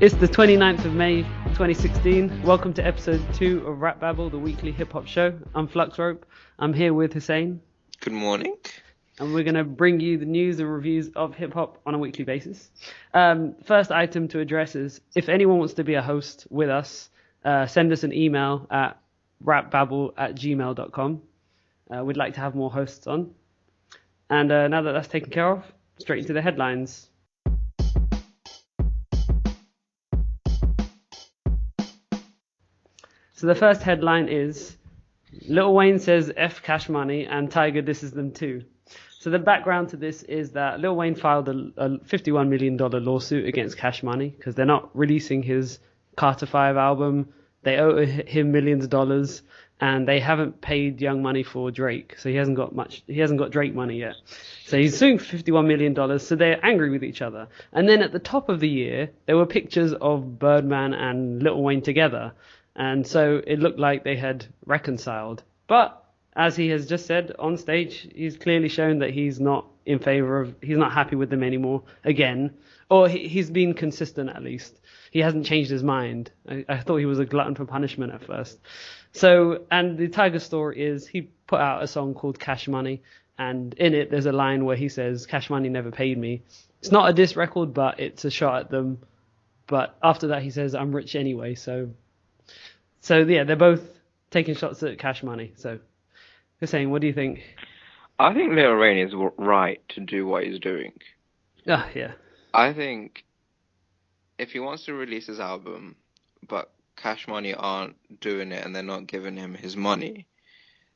It's the 29th of May 2016. Welcome to episode 2 of RapBabble, the weekly hip-hop show. I'm Flux Rope. I'm here with Hussein. Good morning. And we're going to bring you the news and reviews of hip-hop on a weekly basis. First item to address is, if anyone wants to be a host with us, send us an email at rapbabble@gmail.com. We'd like to have more hosts on. And now that that's taken care of, straight into the headlines. So the first headline is, Lil Wayne says F Cash Money and Tyga disses them too. So the background to this is that Lil Wayne filed a $51 million lawsuit against Cash Money because they're not releasing his Carter 5 album. They owe him millions of dollars and they haven't paid Young Money for Drake. So he hasn't got Drake money yet. So he's suing for $51 million. So they're angry with each other. And then at the top of the year, there were pictures of Birdman and Lil Wayne together. And so it looked like they had reconciled. But as he has just said on stage, he's clearly shown that he's not happy with them anymore again. Or he's been consistent at least. He hasn't changed his mind. I thought he was a glutton for punishment at first. So, and the Tyga story is he put out a song called Cash Money. And in it, there's a line where he says, Cash Money never paid me. It's not a diss record, but it's a shot at them. But after that, he says, I'm rich anyway, So yeah, they're both taking shots at Cash Money. So, Hussein, what do you think? I think Lil Wayne is right to do what he's doing. Yeah. I think if he wants to release his album, but Cash Money aren't doing it and they're not giving him his money,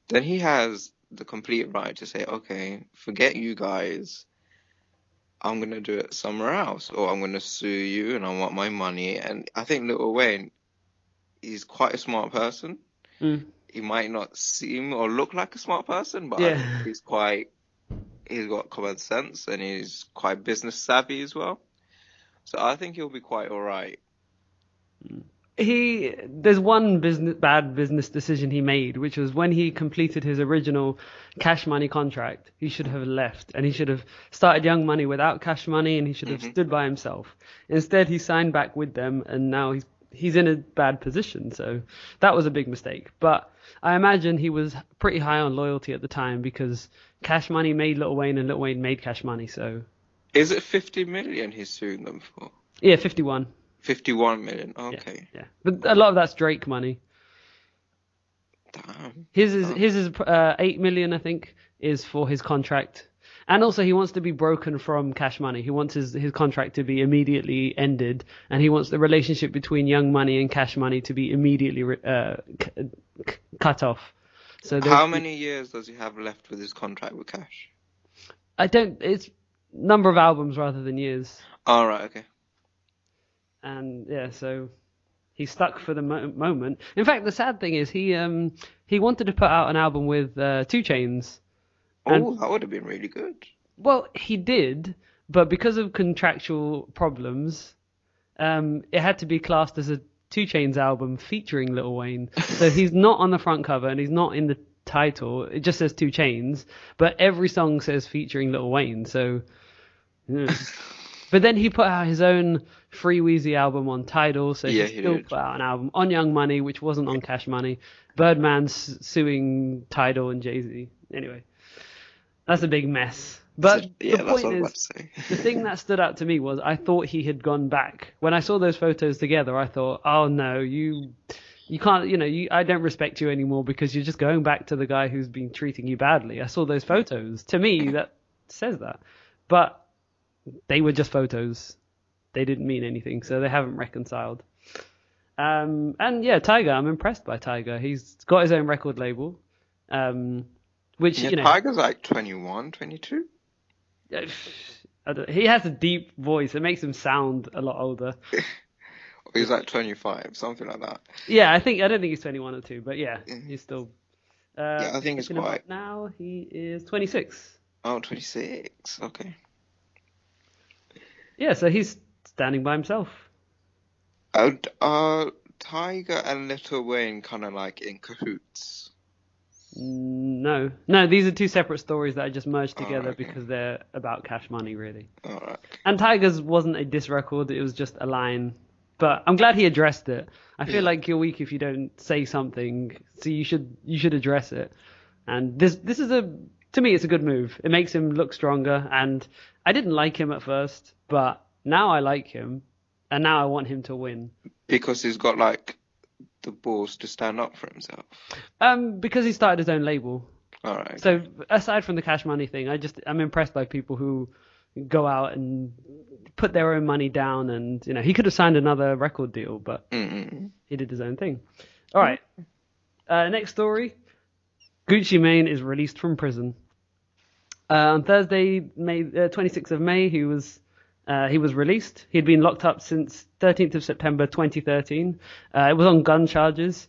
then he has the complete right to say, okay, forget you guys. I'm going to do it somewhere else, or I'm going to sue you and I want my money. And I think Lil Wayne, he's quite a smart person. He might not seem or look like a smart person, but I think he's got common sense and he's quite business savvy as well. So I think he'll be quite all right. There's one bad business decision he made, which was when he completed his original Cash Money contract, he should have left and he should have started Young Money without Cash Money and he should have stood by himself. Instead, he signed back with them and now he's in a bad position. So that was a big mistake. But I imagine he was pretty high on loyalty at the time because Cash Money made Lil Wayne and Lil Wayne made Cash Money. So is it 50 million he's suing them for? Yeah, 51. 51 million. Okay. Yeah. But a lot of that's Drake money. Damn. His is 8 million, I think, is for his contract. And also he wants to be broken from Cash Money. He wants his contract to be immediately ended. And he wants the relationship between Young Money and Cash Money to be immediately cut off. So how many years does he have left with his contract with Cash? It's number of albums rather than years. All right, okay. And yeah, so he's stuck for the moment. In fact, the sad thing is he wanted to put out an album with 2 Chainz. Oh, that would have been really good. Well, he did, but because of contractual problems, it had to be classed as a 2 Chainz album featuring Lil Wayne. So he's not on the front cover and he's not in the title. It just says 2 Chainz, but every song says featuring Lil Wayne. So, yeah. But then he put out his own Free Weezy album on Tidal, so he still put out an album on Young Money, which wasn't on Cash Money. Birdman's suing Tidal and Jay-Z. Anyway. That's a big mess. But the point is, the thing that stood out to me was I thought he had gone back. When I saw those photos together, I thought, oh no, you can't, I don't respect you anymore because you're just going back to the guy who's been treating you badly. I saw those photos. To me, that says that. But they were just photos. They didn't mean anything, so they haven't reconciled. And yeah, Tyga, I'm impressed by Tyga. He's got his own record label. Tyga's like 21, 22? He has a deep voice. It makes him sound a lot older. He's like 25, something like that. Yeah, I don't think he's 21 or 2, but yeah, he's still... I think it's quite... Now he is 26. Oh, 26, okay. Yeah, so he's standing by himself. Tyga and Lil Wayne kind of like in cahoots. No, these are 2 separate stories that I just merged together because they're about Cash Money, really. All right. And Tyga's wasn't a diss record; it was just a line But I'm glad he addressed it. I feel Yeah. like you're weak if you don't say something, so you should address it. And this is to me, it's a good move. It makes him look stronger, and I didn't like him at first, but now I like him, and now I want him to win. Because he's got like the balls to stand up for himself. Because he started his own label. All right. So aside from the Cash Money thing, I'm impressed by people who go out and put their own money down, and he could have signed another record deal, but he did his own thing. All right. Next story. Gucci Mane is released from prison. On Thursday, May 26th of May, he was released. He had been locked up since 13th of September 2013. It was on gun charges.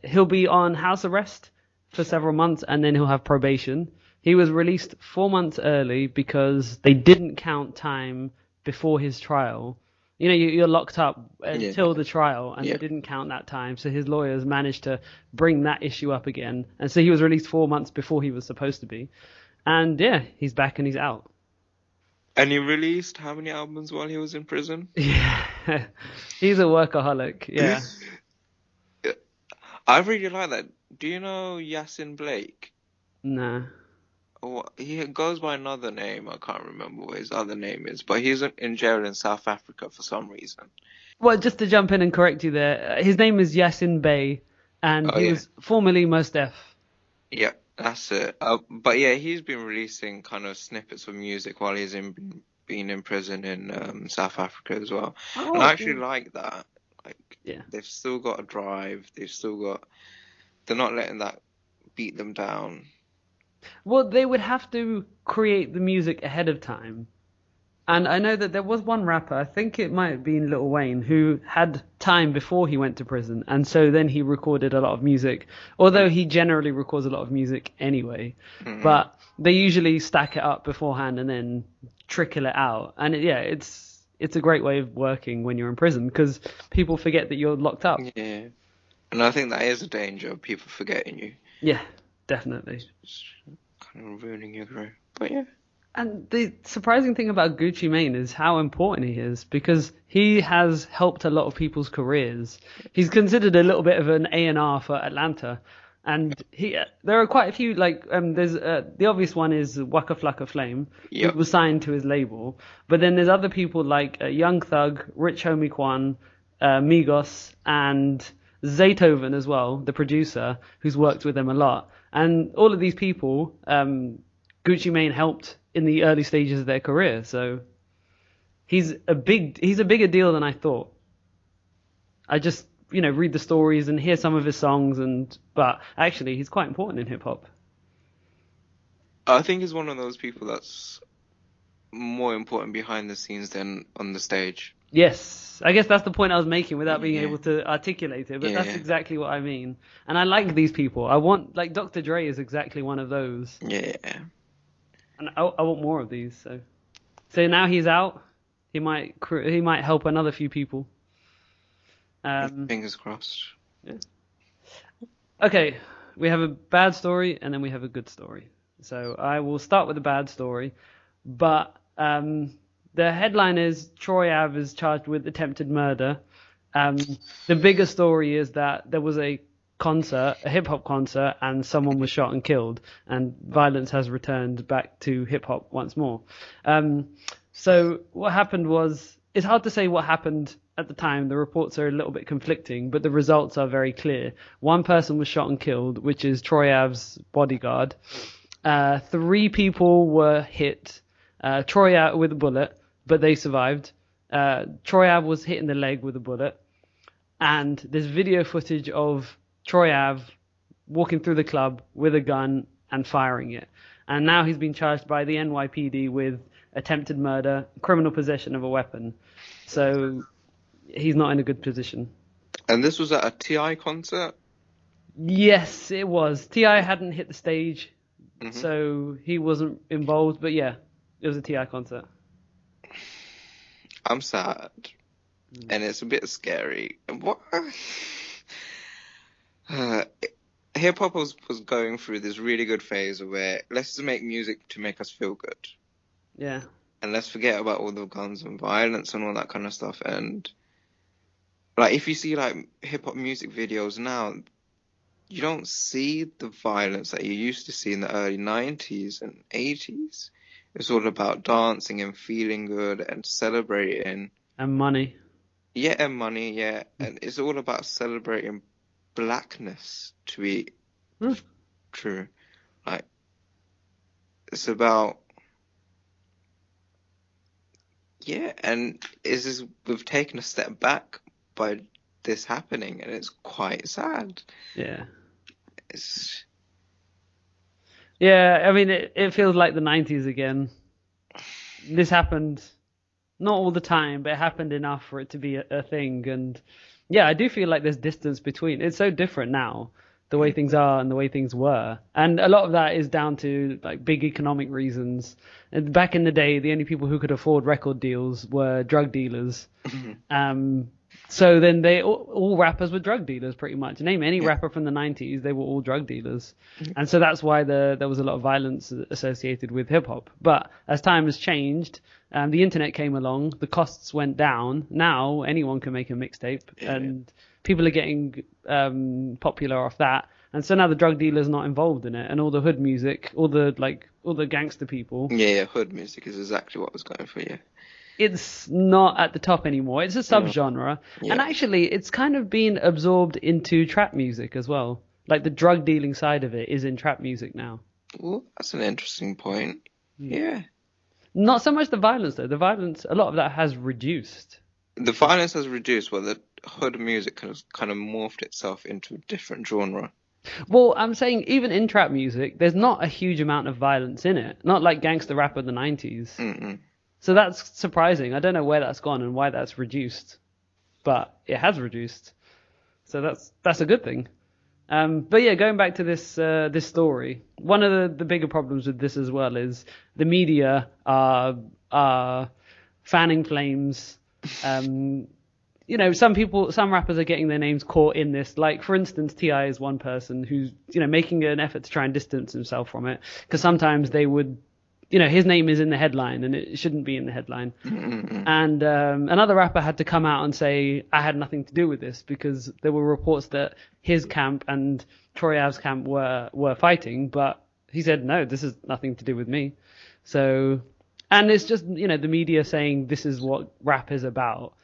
He'll be on house arrest for several months, and then he'll have probation. He was released 4 months early because they didn't count time before his trial. You're locked up until the trial, and they didn't count that time. So his lawyers managed to bring that issue up again. And so he was released 4 months before he was supposed to be. And yeah, he's back and he's out. And he released how many albums while he was in prison? Yeah, he's a workaholic. Yeah. I really like that. Do you know Yasin Blake? Nah. He goes by another name. I can't remember what his other name is, but he's in jail in South Africa for some reason. Well, just to jump in and correct you there, his name is Yasin Bey, and he was formerly Mos Def. Yeah, that's it. But yeah, he's been releasing kind of snippets of music while he's been in prison in South Africa as well. Oh, and I actually like that. Like, yeah, they've still got a drive. They're not letting that beat them down. Well, they would have to create the music ahead of time. And I know that there was one rapper, I think it might have been Lil Wayne, who had time before he went to prison. And so then he recorded a lot of music, although he generally records a lot of music anyway. Mm-hmm. But they usually stack it up beforehand and then trickle it out. And it's a great way of working when you're in prison because people forget that you're locked up. Yeah. And I think that is a danger of people forgetting you. Yeah, definitely. It's kind of ruining your career. But yeah. And the surprising thing about Gucci Mane is how important he is because he has helped a lot of people's careers. He's considered a little bit of an A&R for Atlanta. And there are quite a few, there's the obvious one is Waka Flocka Flame, who was signed to his label. But then there's other people like Young Thug, Rich Homie Quan, Migos, and Zaytoven as well, the producer, who's worked with them a lot. And all of these people, Gucci Mane helped in the early stages of their career. So he's a bigger deal than I thought. I just, read the stories and hear some of his songs, but actually he's quite important in hip hop. I think he's one of those people that's more important behind the scenes than on the stage. Yes, I guess that's the point I was making without being able to articulate it, but that's exactly what I mean. And I like these people. I want, Dr. Dre is exactly one of those. Yeah. And I want more of these. So now he's out. He might help another few people. Fingers crossed. Yeah. Okay, we have a bad story and then we have a good story. So I will start with the bad story, but the headline is Troy Ave is charged with attempted murder. The bigger story is that there was a hip hop concert, and someone was shot and killed, and violence has returned back to hip hop once more. So what happened was, it's hard to say what happened at the time. The reports are a little bit conflicting, but the results are very clear. One person was shot and killed, which is Troy Ave's bodyguard. 3 people were hit. Troy Ave with a bullet, but they survived. Troy Ave was hit in the leg with a bullet. And there's video footage of Troy Ave walking through the club with a gun and firing it. And now he's been charged by the NYPD with attempted murder, criminal possession of a weapon. So he's not in a good position. And this was at a T.I. concert? Yes, it was. T.I. hadn't hit the stage, so he wasn't involved. But yeah, it was a T.I. concert. I'm sad. And it's a bit scary. What? Hip hop was going through this really good phase where let's just make music to make us feel good. Yeah. And let's forget about all the guns and violence and all that kind of stuff. And Like, if you see, like, hip-hop music videos now, you don't see the violence that you used to see in the early 90s and 80s. It's all about dancing and feeling good and celebrating. And money. Yeah, and money, yeah. And it's all about celebrating blackness, to be true. Like, it's about, yeah, and we've taken a step back by this happening, and it's quite sad. Yeah. It's, Yeah, I mean, it feels like the 90s again. This happened not all the time, but it happened enough for it to be a thing. And yeah, I do feel like there's distance between. It's so different now, the way things are and the way things were. And a lot of that is down to like big economic reasons. And back in the day, the only people who could afford record deals were drug dealers. So then all rappers were drug dealers pretty much. Name any rapper from the 90s, they were all drug dealers. And so that's why there was a lot of violence associated with hip hop. But as time has changed, the internet came along, the costs went down. Now anyone can make a mixtape, and people are getting popular off that. And so now the drug dealer's not involved in it, and all the hood music, all the gangster people. Yeah, hood music is exactly what I was going for, yeah. It's not at the top anymore. It's a subgenre. Yeah. And actually, it's kind of been absorbed into trap music as well. Like the drug dealing side of it is in trap music now. Well, that's an interesting point. Yeah. Not so much the violence, though. The violence, a lot of that has reduced. The violence has reduced, but the hood music has kind of morphed itself into a different genre. Well, I'm saying even in trap music, there's not a huge amount of violence in it. Not like gangster rap of the 90s. Mm-mm. So that's surprising. I don't know where that's gone and why that's reduced, but it has reduced. So that's a good thing. But yeah, going back to this story, one of the bigger problems with this as well is the media are fanning flames. Some rappers are getting their names caught in this. Like, for instance, T.I. is one person who's, making an effort to try and distance himself from it, because sometimes they would, his name is in the headline and it shouldn't be in the headline. And another rapper had to come out and say, I had nothing to do with this, because there were reports that his camp and Troy Ave's camp were fighting, but he said, no, this has nothing to do with me. So, and it's just, the media saying this is what rap is about.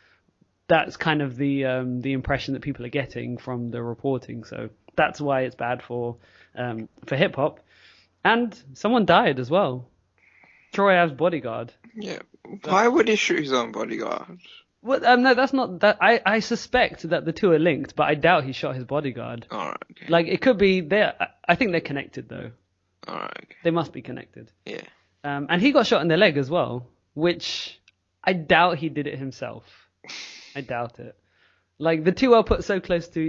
That's kind of the impression that people are getting from the reporting. So that's why it's bad for hip hop. And someone died as well. Troy Ave's bodyguard. Yeah. Why would he shoot his own bodyguard? Well, no, that's not that. I suspect that the two are linked, but I doubt he shot his bodyguard. All right. Okay. Like, it could be I think they're connected though. All right. Okay. They must be connected. Yeah. And he got shot in the leg as well, which I doubt he did it himself. I doubt it. Like, the two are put so close to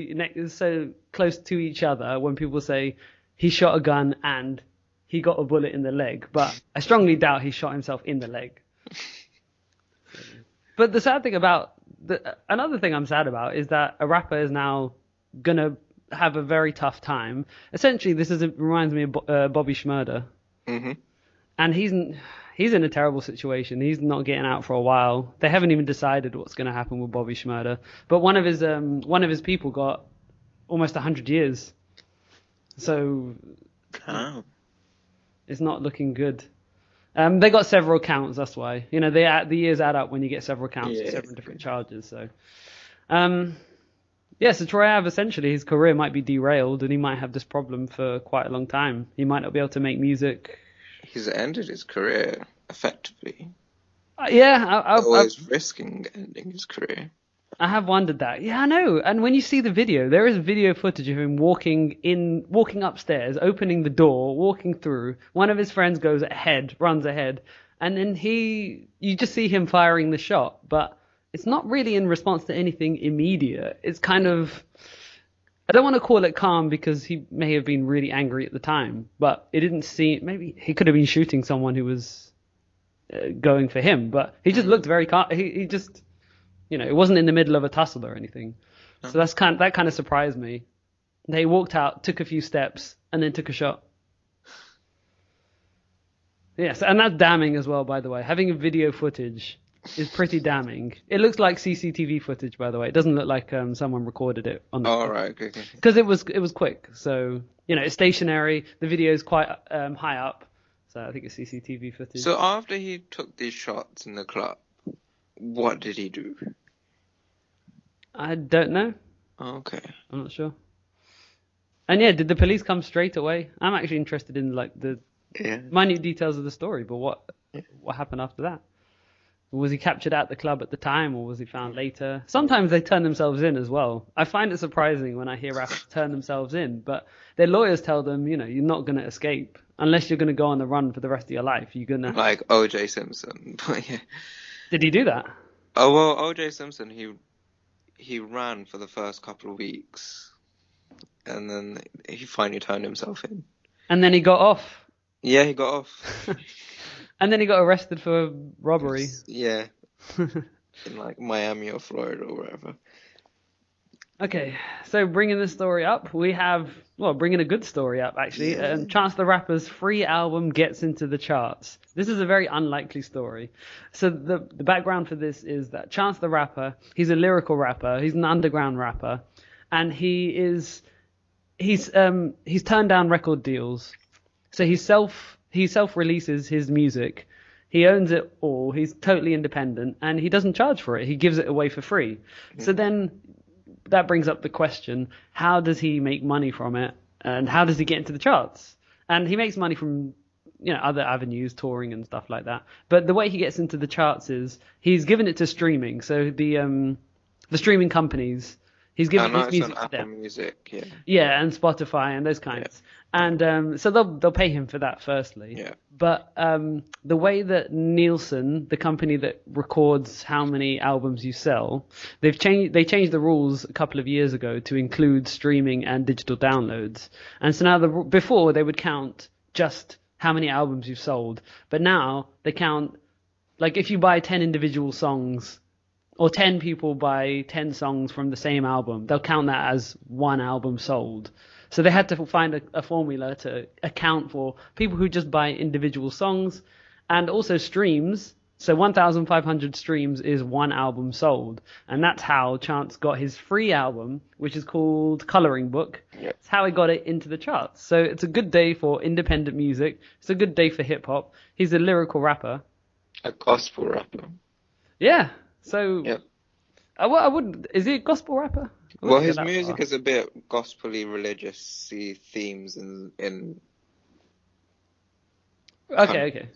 each other when people say he shot a gun and he got a bullet in the leg, but I strongly doubt he shot himself in the leg. But the sad thing another thing I'm sad about is that a rapper is now gonna have a very tough time. Essentially, reminds me of Bobby Shmurda. Mm-hmm. And he's in a terrible situation. He's not getting out for a while. They haven't even decided what's going to happen with Bobby Shmurda. But one of his people got almost 100 years. So it's not looking good. They got several counts. That's why. The years add up when you get several counts for several different charges. So, so Troy Ave, essentially, his career might be derailed, and he might have this problem for quite a long time. He might not be able to make music. He's ended his career effectively. Always risking ending his career. I have wondered that. Yeah, I know. And when you see the video, there is video footage of him walking upstairs, opening the door, walking through. One of his friends runs ahead, and then you just see him firing the shot, but it's not really in response to anything immediate. It's kind of, I don't want to call it calm, because he may have been really angry at the time, but it didn't seem, maybe he could have been shooting someone who was going for him, but he just looked very calm. He just, it wasn't in the middle of a tussle or anything. So that kind of surprised me. They walked out, took a few steps, and then took a shot. Yes, and that's damning as well, by the way. Having a video footage is pretty damning. It looks like CCTV footage, by the way. It doesn't look like someone recorded it on the All right, okay. because it was quick. So it's stationary. The video is quite high up, so I think it's CCTV footage. So after he took these shots in the club, what did he do? I don't know. Okay. I'm not sure. And yeah, did the police come straight away? I'm actually interested in like the minute details of the story, but what happened after that? Was he captured at the club at the time, or was he found later? Sometimes they turn themselves in as well. I find it surprising when I hear rappers turn themselves in, but their lawyers tell them, you're not going to escape unless you're going to go on the run for the rest of your life. You're gonna Like O.J. Simpson. Yeah. Did he do that? Oh well, O.J. Simpson, he ran for the first couple of weeks, and then he finally turned himself in. And then he got off. Yeah, he got off. And then he got arrested for robbery. Yeah. In like Miami or Florida or wherever. Okay, so bringing the story up, we have, bringing a good story up actually. Yeah. Chance the Rapper's free album gets into the charts. This is a very unlikely story. So the background for this is that Chance the Rapper, he's a lyrical rapper, he's an underground rapper, and he's turned down record deals. So he self-releases his music. He owns it all. He's totally independent, and he doesn't charge for it. He gives it away for free. Mm-hmm. So then that brings up the question, how does he make money from it, and how does he get into the charts? And he makes money from other avenues, touring and stuff like that. But the way he gets into the charts is he's given it to streaming. So the streaming companies, he's given his music to them. Apple Music, yeah. Yeah, and Spotify and those kinds. Yeah. And so they'll pay him for that firstly. Yeah. But the way that Nielsen, the company that records how many albums you sell, they changed the rules a couple of years ago to include streaming and digital downloads. And so now before they would count just how many albums you've sold, but now they count like if you buy 10 individual songs, or 10 people buy 10 songs from the same album, they'll count that as one album sold. So they had to find a formula to account for people who just buy individual songs and also streams. So 1,500 streams is one album sold. And that's how Chance got his free album, which is called Coloring Book. Yep. It's how he got it into the charts. So it's a good day for independent music. It's a good day for hip hop. He's a lyrical rapper. A gospel rapper. Yeah. So, yep. Is he a gospel rapper? Well, his music is a bit gospel-y, religious-y themes in Okay.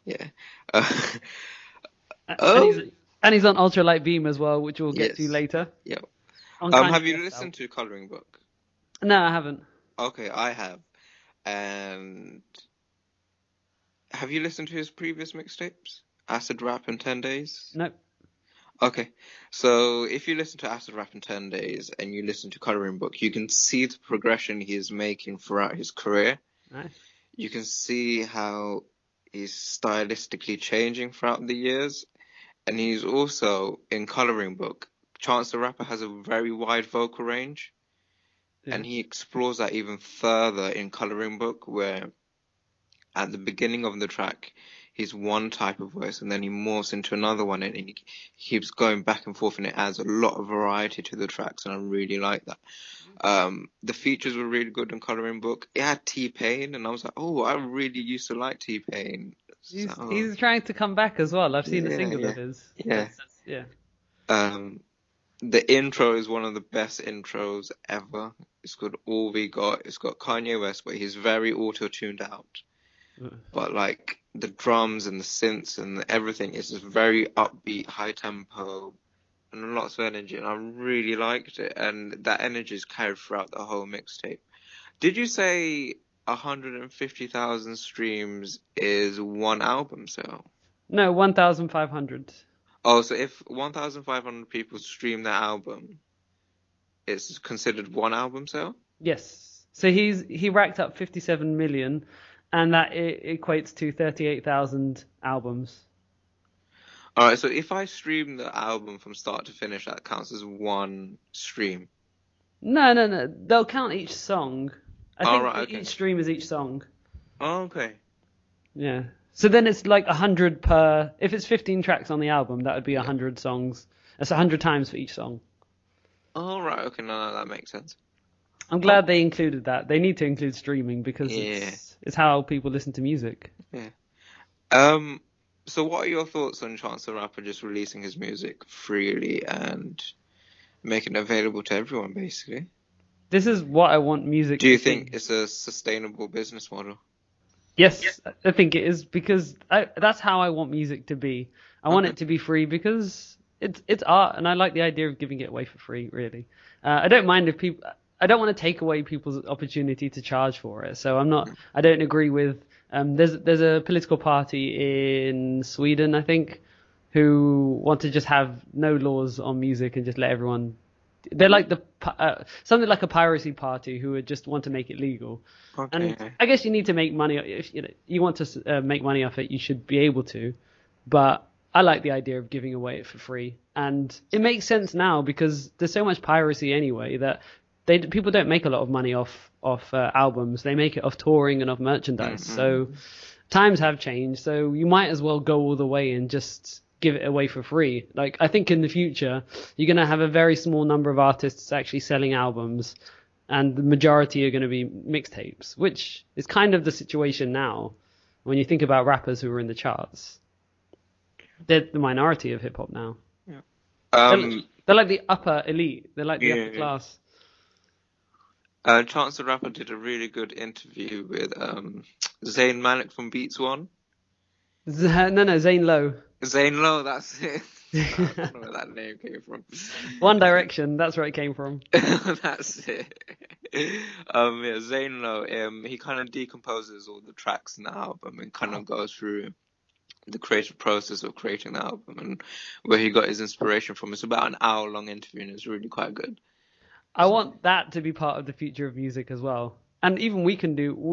Yeah. And he's on Ultralight Beam as well, which we'll get to later. Yeah. Have you listened to Coloring Book? No, I haven't. Okay, I have. And have you listened to his previous mixtapes? Acid Rap in 10 Days? Nope. Okay, so if you listen to Acid Rap in 10 Days and you listen to Coloring Book, you can see the progression he is making throughout his career. Nice. You can see how he's stylistically changing throughout the years. And he's also, in Coloring Book, Chance the Rapper has a very wide vocal range. Yeah. And he explores that even further in Coloring Book, where at the beginning of the track, he's one type of voice, and then he morphs into another one, and he keeps going back and forth, and it adds a lot of variety to the tracks, and I really like that. The features were really good in Coloring Book. It had T-Pain, and I was like, oh, I really used to like T-Pain. He's trying to come back as well. I've seen a single of his. Yeah. Yeah. The intro is one of the best intros ever. It's called All We Got. It's got Kanye West, but he's very auto-tuned out. But like the drums and the synths and everything is just very upbeat, high tempo, and lots of energy. And I really liked it. And that energy is carried throughout the whole mixtape. Did you say 150,000 streams is one album sale? No, 1,500. Oh, so if 1,500 people stream that album, it's considered one album sale? Yes. So he racked up 57 million. And that equates to 38,000 albums. All right, so if I stream the album from start to finish, that counts as one stream? No. They'll count each song. I think okay. each stream is each song. Oh, okay. Yeah. So then it's like 100 per. If it's 15 tracks on the album, that would be 100 songs. That's 100 times for each song. Oh, right. Okay, no, that makes sense. I'm glad they included that. They need to include streaming because Yeah. it's how people listen to music. Yeah. So what are your thoughts on Chance the Rapper just releasing his music freely and making it available to everyone, basically? This is what I want music Do you to think be. it's a sustainable business model? Yes, I think it is because that's how I want music to be. I want it to be free because it's art, and I like the idea of giving it away for free. Really, I don't mind if people. I don't want to take away people's opportunity to charge for it. So I'm not. I don't agree with. There's a political party in Sweden, I think, who want to just have no laws on music and just let everyone. They're like something like a piracy party who would just want to make it legal. Okay. And I guess you need to make money. If you want to make money off it, you should be able to. But I like the idea of giving away it for free, and it makes sense now because there's so much piracy anyway that people don't make a lot of money off albums. They make it off touring and off merchandise. So times have changed. So you might as well go all the way and just give it away for free. Like I think in the future you're gonna have a very small number of artists actually selling albums, and the majority are going to be mixtapes, which is kind of the situation now. When you think about rappers who are in the charts, they're the minority of hip hop now. Yeah. They're like the upper elite. They're like the Yeah. upper class. Chance the Rapper did a really good interview with Zayn Malik from Beats One. No, Zane Lowe. Zayn Lowe, that's it. I don't know where that name came from. One Direction, that's where it came from. That's it. Yeah, Zayn Lowe, he kind of decomposes all the tracks in the album and kind of goes through the creative process of creating the album and where he got his inspiration from. It's about an hour-long interview and it's really quite good. I want that to be part of the future of music as well. And even we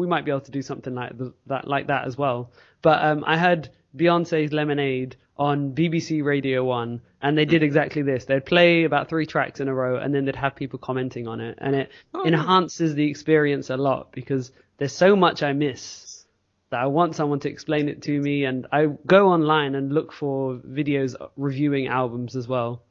might be able to do something like that as well. But I heard Beyonce's Lemonade on BBC Radio 1, and they did exactly this. They'd play about 3 tracks in a row, and then they'd have people commenting on it. And it enhances the experience a lot because there's so much I miss that I want someone to explain it to me. And I go online and look for videos reviewing albums as well.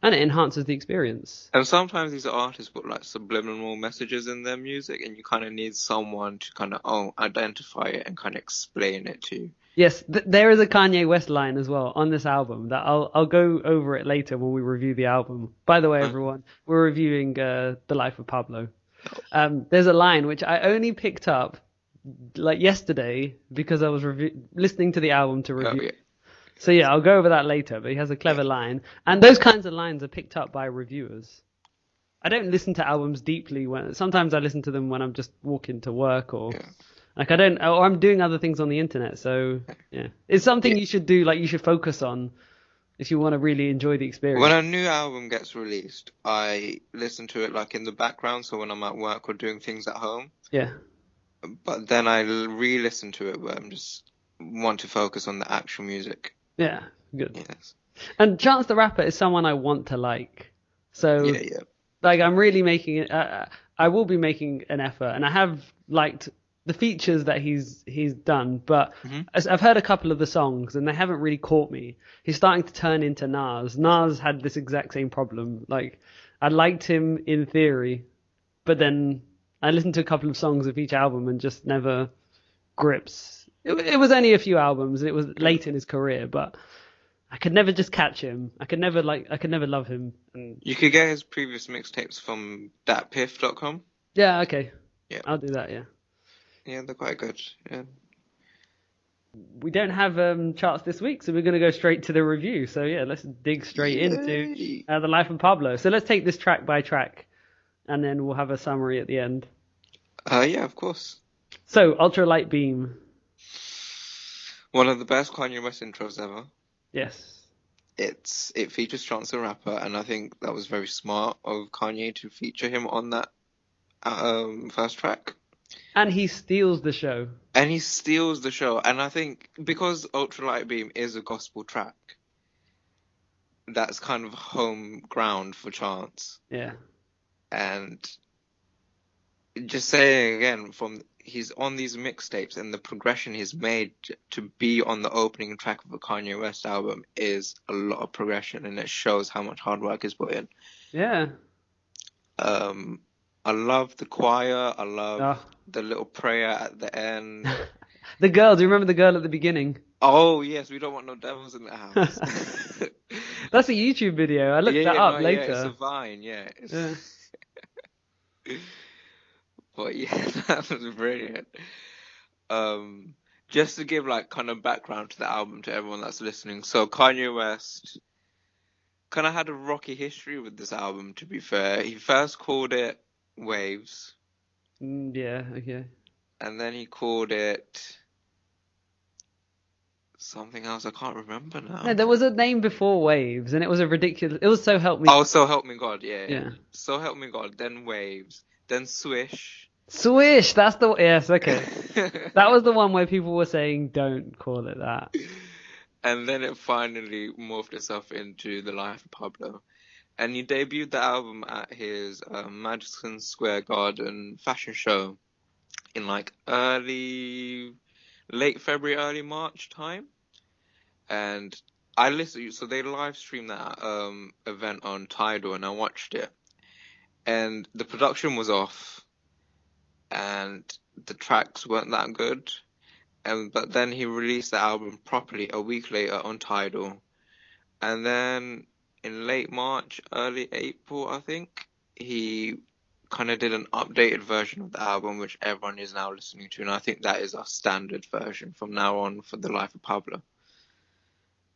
And it enhances the experience. And sometimes these artists put like subliminal messages in their music, and you kind of need someone to kind of identify it and kind of explain it to you. Yes, there is a Kanye West line as well on this album that I'll go over it later when we review the album. By the way, everyone, we're reviewing The Life of Pablo. There's a line which I only picked up like yesterday because I was listening to the album to review. Oh, yeah. So yeah, I'll go over that later, but he has a clever line. And those kinds of lines are picked up by reviewers. I don't listen to albums deeply sometimes I listen to them when I'm just walking to work or or I'm doing other things on the internet. So yeah, it's something you should do, like you should focus on if you want to really enjoy the experience. When a new album gets released, I listen to it like in the background, so when I'm at work or doing things at home. Yeah. But then I re-listen to it where I'm just want to focus on the actual music. Yeah, good. Yes. And Chance the Rapper is someone I want to like. So, like, I'm really making it. I will be making an effort, and I have liked the features that he's done. But I've heard a couple of the songs, and they haven't really caught me. He's starting to turn into Nas. Nas had this exact same problem. Like, I liked him in theory, but then I listened to a couple of songs of each album and just never grips. It was only a few albums, and it was late in his career, but I could never just catch him. I could never love him. And you could get his previous mixtapes from thatpiff.com. Yeah, okay. Yeah. I'll do that, yeah. Yeah, they're quite good. Yeah. We don't have charts this week, so we're going to go straight to the review. So yeah, let's dig straight into The Life of Pablo. So let's take this track by track, and then we'll have a summary at the end. Yeah, of course. So, Ultralight Beam. One of the best Kanye West intros ever. Yes. It features Chance the Rapper, and I think that was very smart of Kanye to feature him on that first track. And he steals the show. And I think because Ultralight Beam is a gospel track, that's kind of home ground for Chance. Yeah. And just saying again, he's on these mixtapes, and the progression he's made to be on the opening track of a Kanye West album is a lot of progression, and it shows how much hard work he's put in. Yeah. I love the choir. I love Oh. the little prayer at the end. The girl, do you remember the girl at the beginning? Oh, yes, we don't want no devils in the house. That's a YouTube video. I looked that up later. Yeah, it's a Vine, yeah. Yeah. But yeah, that was brilliant. Just to give like kind of background to the album to everyone that's listening. So Kanye West kind of had a rocky history with this album, to be fair. He first called it Waves. Yeah, okay. And then he called it something else. I can't remember now. No, there was a name before Waves, and it was a ridiculous. It was So Help Me. Oh, So Help Me God, yeah. Yeah. So Help Me God, then Waves, then Swish. Swish, that's the yes, okay. That was the one where people were saying don't call it that. And then it finally morphed itself into The Life of Pablo. And he debuted the album at his Madison Square Garden fashion show in like late February, early March time. And I listened, so they live streamed that event on Tidal, and I watched it. And the production was off, and the tracks weren't that good. But then he released the album properly a week later on Tidal. And then in late March, early April, I think, he kind of did an updated version of the album, which everyone is now listening to. And I think that is our standard version from now on for The Life of Pablo.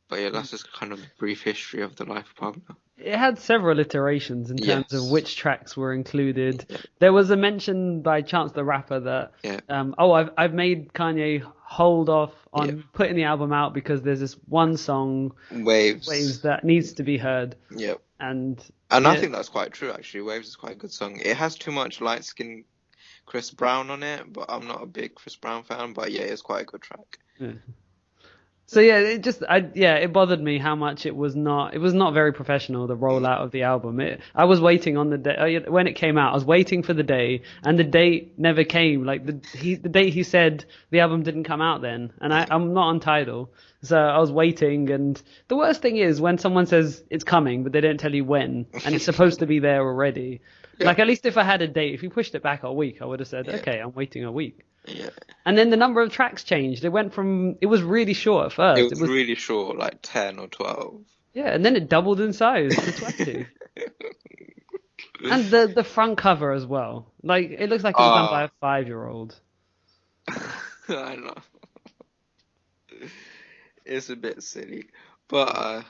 But yeah, that's just kind of a brief history of The Life of Pablo. It had several iterations in terms of which tracks were included. Yeah. There was a mention by Chance the Rapper that, I've made Kanye hold off on putting the album out because there's this one song, Waves, that needs to be heard. Yep. And I think that's quite true, actually. Waves is quite a good song. It has too much light-skinned Chris Brown on it, but I'm not a big Chris Brown fan. But yeah, it's quite a good track. Yeah. So yeah, it bothered me how much it was not very professional, the rollout of the album. I was waiting on the day when it came out. I was waiting for the day, and the date never came. Like the date he said the album didn't come out then, and I'm not on Tidal, so I was waiting. And the worst thing is when someone says it's coming, but they don't tell you when, and it's supposed to be there already. Yeah. Like at least if I had a date, if you pushed it back a week, I would have said, okay, I'm waiting a week. Yeah. And then the number of tracks changed. It was really short at first. It was really short, like 10 or 12. Yeah, and then it doubled in size to 20. And the front cover as well. Like, it looks like it was done by a 5-year-old. I know. It's a bit silly. But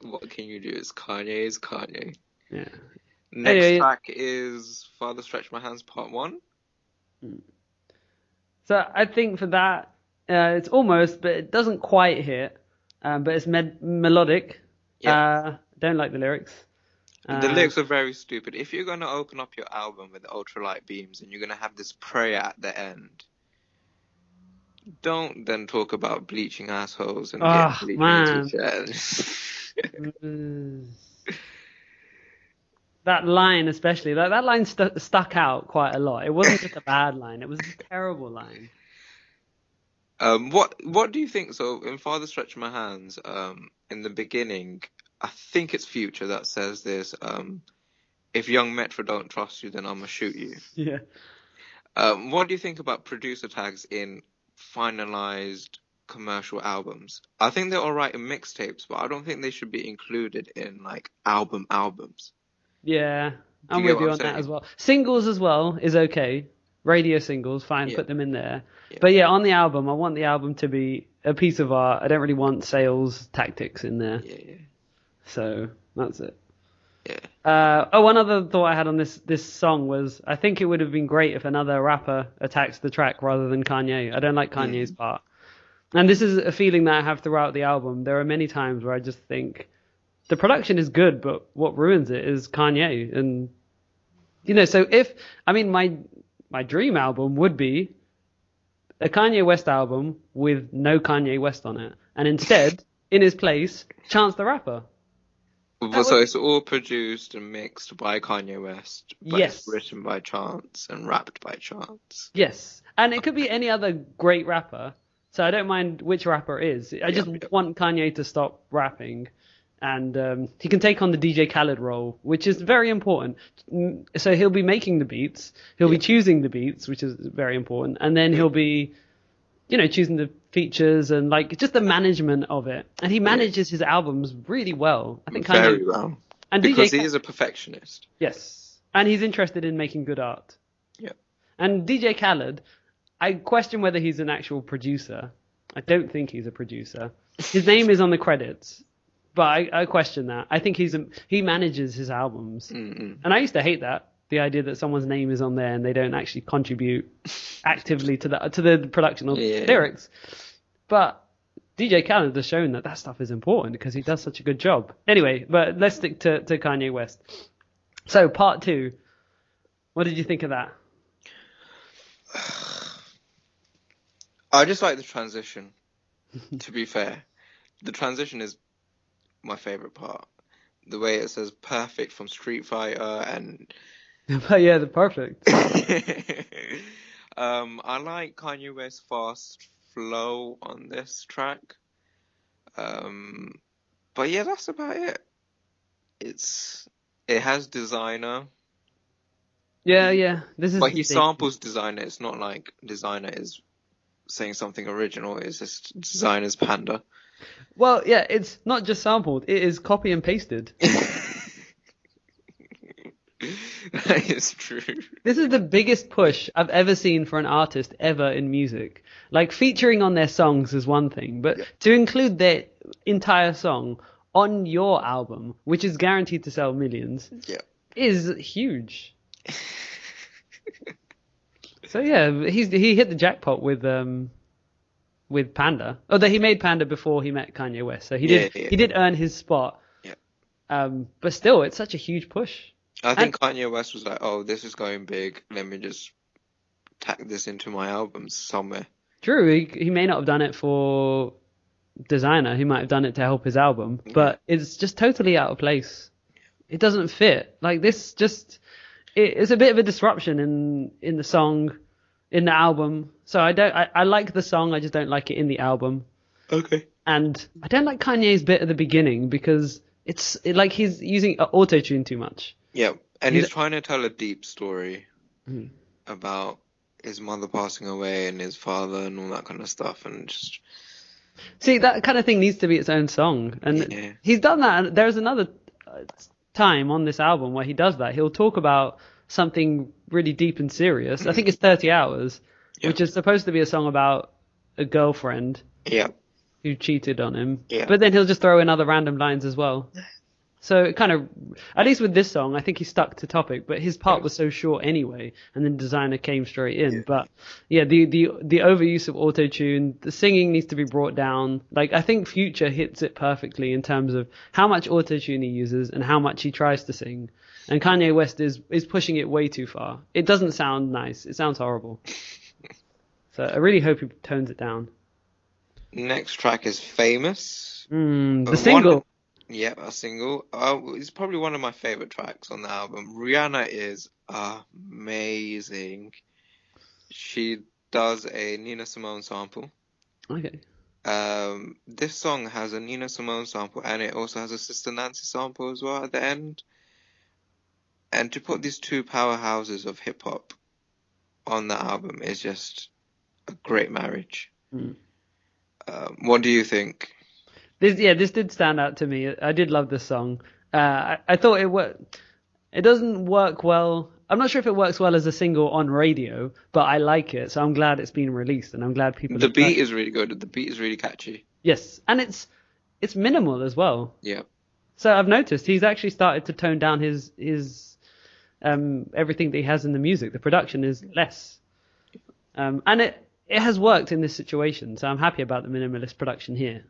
what can you do? It's Kanye is Kanye. Yeah. Next track is Father Stretch My Hands Part 1. So I think for that, it's almost, but it doesn't quite hit. But it's melodic. Yeah. Don't like the lyrics. The lyrics are very stupid. If you're going to open up your album with ultralight beams and you're going to have this prayer at the end, don't then talk about bleaching assholes and getting bleaching. That line especially, that line stuck out quite a lot. It wasn't just a bad line, it was a terrible line. What do you think? So in Father Stretch My Hands, in the beginning, I think it's Future that says this, if Young Metro don't trust you, then I'm gonna shoot you. Yeah. What do you think about producer tags in finalized commercial albums? I think they're alright in mixtapes, but I don't think they should be included in like albums. Yeah, I'm with you on that as well. Singles as well is okay. Radio singles, fine, put them in there. Yeah. But yeah, on the album, I want the album to be a piece of art. I don't really want sales tactics in there. Yeah. So that's it. Yeah. One other thought I had on this song was I think it would have been great if another rapper attacks the track rather than Kanye. I don't like Kanye's part. And this is a feeling that I have throughout the album. There are many times where I just think the production is good, but what ruins it is Kanye. And, so my dream album would be a Kanye West album with no Kanye West on it. And instead, in his place, Chance the Rapper. So it's all produced and mixed by Kanye West, but it's written by Chance and rapped by Chance. Yes. And it could be any other great rapper. So I don't mind which rapper it is. I just want Kanye to stop rapping. And he can take on the DJ Khaled role, which is very important. So he'll be making the beats. He'll be choosing the beats, which is very important. And then he'll be, choosing the features and like just the management of it. And he manages his albums really well. I think Kanye, very well. And because he is a perfectionist. Yes. And he's interested in making good art. Yeah. And DJ Khaled, I question whether he's an actual producer. I don't think he's a producer. His name is on the credits, but I question that. I think he manages his albums. Mm-mm. And I used to hate that, the idea that someone's name is on there and they don't actually contribute actively to the production of lyrics. But DJ Khaled has shown that stuff is important because he does such a good job. Anyway, but let's stick to Kanye West. So, part 2. What did you think of that? I just like the transition, to be fair. The transition is my favorite part. The way it says perfect from Street Fighter and... Yeah, the perfect. I like Kanye West's fast flow on this track. But yeah, that's about it. It has Designer. Yeah. But he samples Designer. It's not like Designer is saying something original. It's just Designer's Panda. Well, yeah, it's not just sampled. It is copy and pasted. That is true. This is the biggest push I've ever seen for an artist ever in music. Like, featuring on their songs is one thing, but to include their entire song on your album, which is guaranteed to sell millions, is huge. So yeah, he hit the jackpot with Panda. Although he made Panda before he met Kanye West, so he did earn his spot. Yeah. But still, it's such a huge push. I think Kanye West was like, "Oh, this is going big. Let me just tack this into my albums somewhere." True, he may not have done it for Designer. He might have done it to help his album, but it's just totally out of place. It doesn't fit. Like this, it's a bit of a disruption in the song, in the album. So I like the song, I just don't like it in the album. Okay. And I don't like Kanye's bit at the beginning because it's like he's using auto-tune too much. Yeah, and he's trying to tell a deep story about his mother passing away and his father and all that kind of stuff, and just... See, that kind of thing needs to be its own song, and he's done that. And there's another time on this album where he does that. He'll talk about something really deep and serious. I think it's 30 Hours, which is supposed to be a song about a girlfriend who cheated on him. Yeah. But then he'll just throw in other random lines as well. So it kind of, at least with this song, I think he stuck to topic, but his part was so short anyway, and then Designer came straight in. Yeah. But yeah, the overuse of auto-tune, the singing needs to be brought down. Like, I think Future hits it perfectly in terms of how much auto-tune he uses and how much he tries to sing. And Kanye West is pushing it way too far. It doesn't sound nice. It sounds horrible. So I really hope he tones it down. Next track is Famous. The single. Yeah, a single. It's probably one of my favorite tracks on the album. Rihanna is amazing. She does a Nina Simone sample. Okay. This song has a Nina Simone sample, and it also has a Sister Nancy sample as well at the end. And to put these two powerhouses of hip hop on the album is just a great marriage. What do you think? This did stand out to me. I did love this song. I thought it doesn't work well. I'm not sure if it works well as a single on radio, but I like it. So I'm glad it's been released, and I'm glad people. The beat is really good. The beat is really catchy. Yes, and it's minimal as well. Yeah. So I've noticed he's actually started to tone down his everything that he has in the music. The production is less, and it has worked in this situation. So I'm happy about the minimalist production here.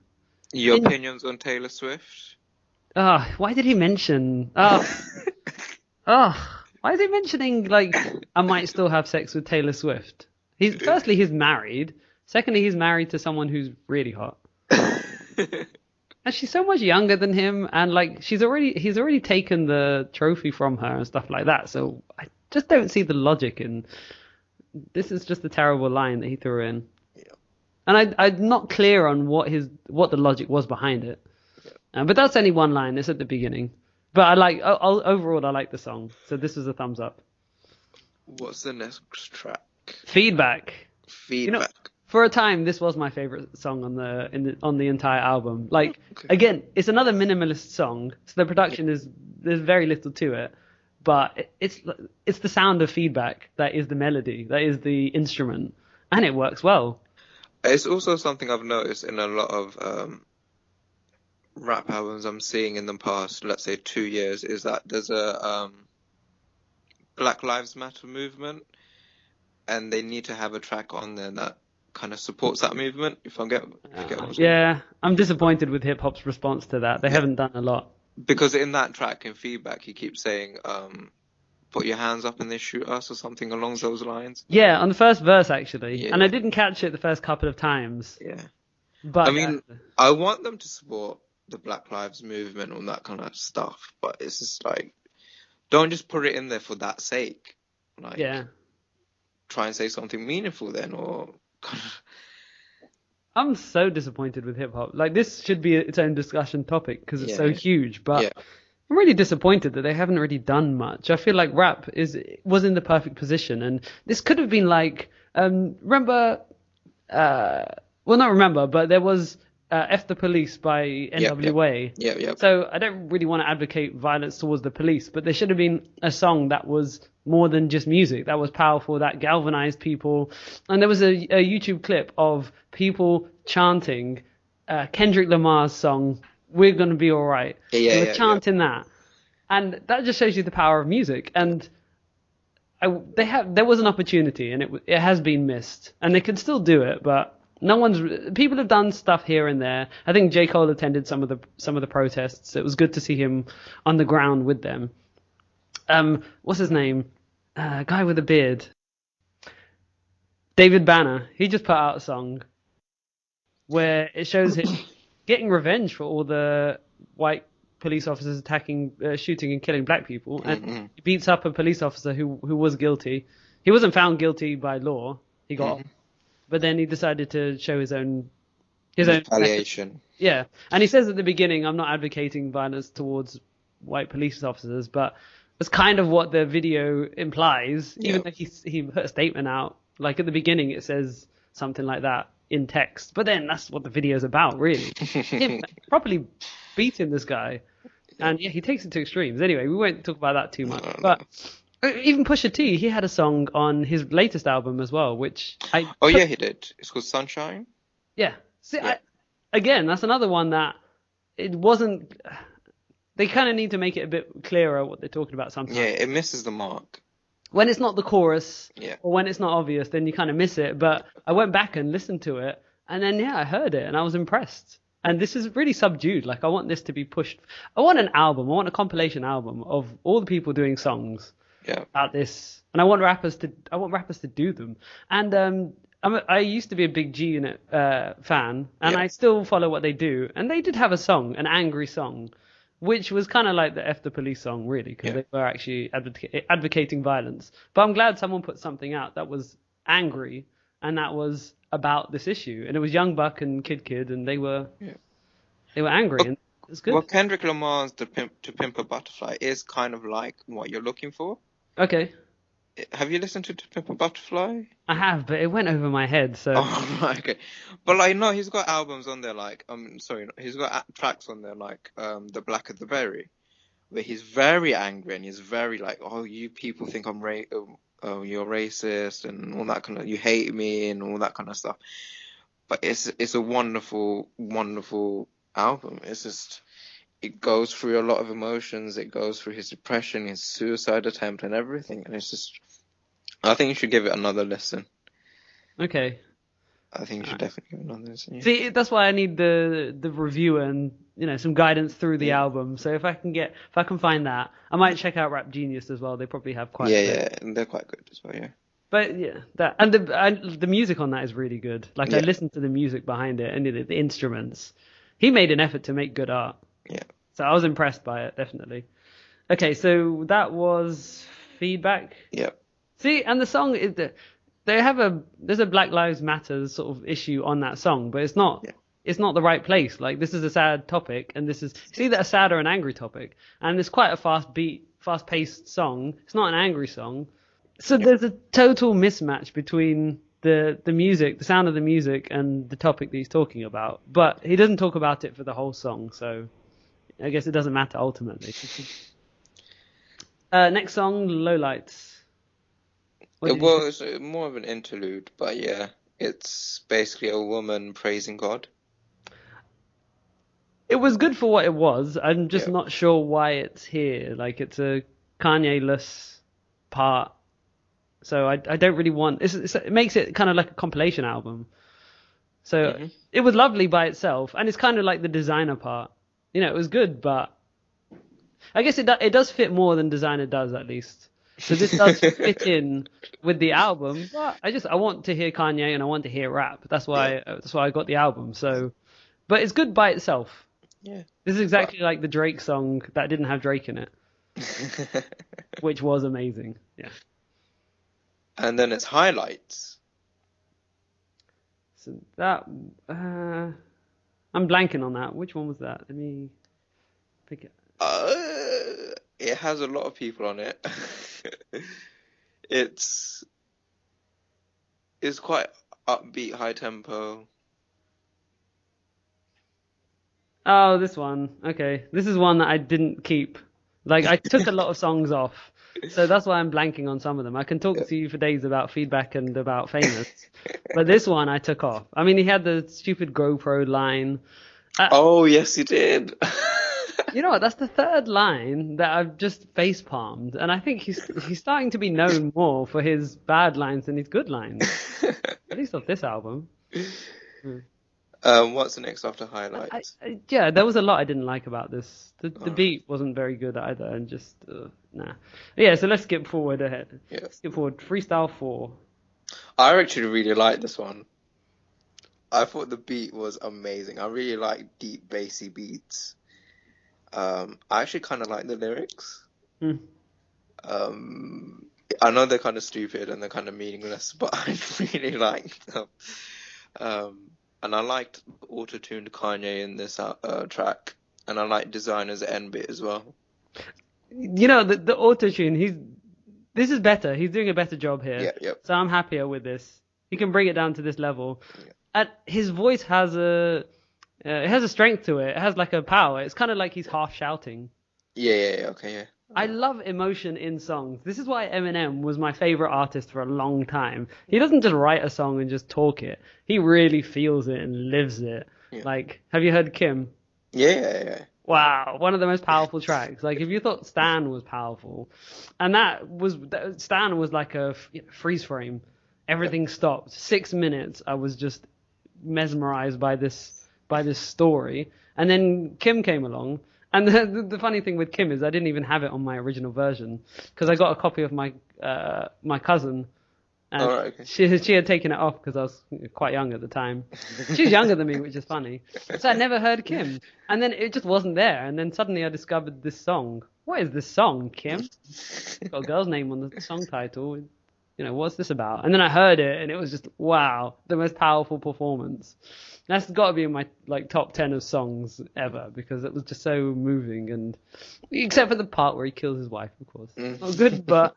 Your opinions on Taylor Swift? Why did he mention? Why is he mentioning, like, I might still have sex with Taylor Swift? Firstly, he's married. Secondly, he's married to someone who's really hot. And she's so much younger than him, and like he's already taken the trophy from her and stuff like that. So I just don't see the logic in this is just a terrible line that he threw in. Yeah. And I'm not clear on what the logic was behind it. Yeah. But that's only one line. It's at the beginning. But overall, I like the song. So this is a thumbs up. What's the next track? Feedback. Feedback. For a time, this was my favorite song on the entire album. Like, Okay. again, it's another minimalist song, so the production there's very little to it, but it's the sound of feedback that is the melody, that is the instrument, and it works well. It's also something I've noticed in a lot of rap albums I'm seeing in the past, let's say 2 years, is that there's a Black Lives Matter movement, and they need to have a track on there that kind of supports that movement. If I get what I'm saying. Yeah, I'm disappointed with hip hop's response to that. They haven't done a lot. Because in that track, in Feedback, he keeps saying, "Put your hands up and they shoot us," or something along those lines. Yeah, on the first verse actually, Yeah. and I didn't catch it the first couple of times. Yeah. But I mean, I want them to support the Black Lives movement and that kind of stuff, but it's just like, don't just put it in there for that sake. Like, yeah, try and say something meaningful then, or I'm so disappointed with hip hop. Like, this should be its own discussion topic because it's so huge, but Yeah. I'm really disappointed that they haven't really done much. I feel like rap was in the perfect position, and this could have been like, remember, well, not remember, but there was F the Police by NWA. Yep. So I don't really want to advocate violence towards the police, but there should have been a song that was more than just music, that was powerful, that galvanized people. And there was a YouTube clip of people chanting Kendrick Lamar's song, "We're Gonna Be Alright." They were chanting that. And that just shows you the power of music. And there was an opportunity, and it has been missed. And they can still do it, but people have done stuff here and there. I think J. Cole attended some of the protests. It was good to see him on the ground with them. What's his name? Guy with a beard. David Banner. He just put out a song where it shows him getting revenge for all the white police officers shooting and killing black people, and he beats up a police officer who was guilty. He wasn't found guilty by law. He got off. But then he decided to show his own retaliation. Yeah, and he says at the beginning, "I'm not advocating violence towards white police officers," but that's kind of what the video implies. Even though he put a statement out, like at the beginning, it says something like that in text. But then that's what the video's about, really. Him properly beating this guy, and he takes it to extremes. Anyway, we won't talk about that too much. But even Pusha T, he had a song on his latest album as well, which he did. It's called Sunshine. Yeah. See, again, that's another one that it wasn't. They kind of need to make it a bit clearer what they're talking about sometimes. Yeah, it misses the mark. When it's not the chorus, or when it's not obvious, then you kind of miss it. But I went back and listened to it, and then I heard it, and I was impressed. And this is really subdued. Like, I want this to be pushed. I want an album. I want a compilation album of all the people doing songs about this, and I want rappers to do them. And I used to be a big G Unit fan, and I still follow what they do. And they did have a song, an angry song, which was kind of like the F the Police song, really, because they were actually advocating violence. But I'm glad someone put something out that was angry and that was about this issue. And it was Young Buck and Kid, and they were angry, and it was good. Well, Kendrick Lamar's To Pimp a Butterfly is kind of like what you're looking for. Okay. Have you listened to Pimp a Butterfly? I have, but it went over my head, so... Oh, okay. But, like, no, he's got albums on there, like... he's got tracks on there, like, The Blacker the Berry, where he's very angry, and he's very, like, "Oh, you people think I'm you're racist, and all that kind of... You hate me, and all that kind of stuff." But it's a wonderful, wonderful album. It's just... It goes through a lot of emotions. It goes through his depression, his suicide attempt, and everything. And it's just... I think you should give it another listen. Okay. I think you should definitely give it another listen. Yeah. See, that's why I need the review and some guidance through the album. So if I can find that, I might check out Rap Genius as well. They probably have quite. And they're quite good as well. Yeah. But that and the music on that is really good. Like I listened to the music behind it and the instruments. He made an effort to make good art. Yeah. So I was impressed by it, definitely. Okay, so that was Feedback. Yep. See, and the song is there's a Black Lives Matter sort of issue on that song, but it's not. Yeah. It's not the right place. Like, this is a sad topic, and it's either a sad or an angry topic, and it's quite a fast-paced song. It's not an angry song, so there's a total mismatch between the music, the sound of the music, and the topic that he's talking about. But he doesn't talk about it for the whole song, so I guess it doesn't matter ultimately. Next song, Lowlights. Well, it's more of an interlude, but yeah, it's basically a woman praising God. It was good for what it was. I'm just Yeah. not sure why it's here. Like, it's a Kanye-less part. So I don't really want... it makes it kind of like a compilation album. So it was lovely by itself. And it's kind of like the Designer part. You know, it was good, but... I guess it does fit more than Designer does, at least. So this does fit in with the album. But I want to hear Kanye and I want to hear rap. That's why I got the album. So... But it's good by itself. Yeah. This is exactly like the Drake song that didn't have Drake in it, which was amazing. Yeah. And then it's Highlights. So that I'm blanking on that. Which one was that? Let me pick it. It has a lot of people on it. It's quite upbeat, high tempo. Oh, this one. Okay, this is one that I didn't keep. Like, I took a lot of songs off, so that's why I'm blanking on some of them. I can talk to you for days about feedback and about Famous, but this one I took off. I mean, he had the stupid GoPro line. Oh, yes, he did. You know what? That's the third line that I've just face palmed, and I think he's starting to be known more for his bad lines than his good lines. At least off this album. What's the next after Highlights? Yeah, there was a lot I didn't like about this. The beat wasn't very good either, and just nah. Yeah, so let's skip forward ahead. Yeah. Skip forward. Freestyle 4. I actually really liked this one. I thought the beat was amazing. I really like deep bassy beats. I actually kind of like the lyrics. I know they're kind of stupid and they're kind of meaningless, but I really like them. And I liked auto-tuned Kanye in this track, and I like Designer's end bit as well. You know, the auto-tune, this is better. He's doing a better job here. Yeah. So I'm happier with this. He can bring it down to this level. Yeah. And his voice has it has a strength to it. It has like a power. It's kind of like he's half shouting. Yeah, okay, yeah. I love emotion in songs. This is why Eminem was my favorite artist for a long time. He doesn't just write a song and just talk it. He really feels it and lives it. Yeah. Like, have you heard Kim? Yeah. Wow, one of the most powerful tracks. Like, if you thought Stan was powerful, and Stan was like a freeze frame. Everything stopped. 6 minutes. I was just mesmerized by this story. And then Kim came along. And the funny thing with Kim is I didn't even have it on my original version because I got a copy of my cousin, and okay. she had taken it off because I was quite young at the time. She was younger than me, which is funny. So I never heard Kim, and then it just wasn't there. And then suddenly I discovered this song. What is this song, Kim? It's got a girl's name on the song title. You know, what's this about? And then I heard it, and it was just wow, the most powerful performance. That's got to be in my top 10 of songs ever because it was just so moving, and except for the part where he kills his wife, of course. Not good, but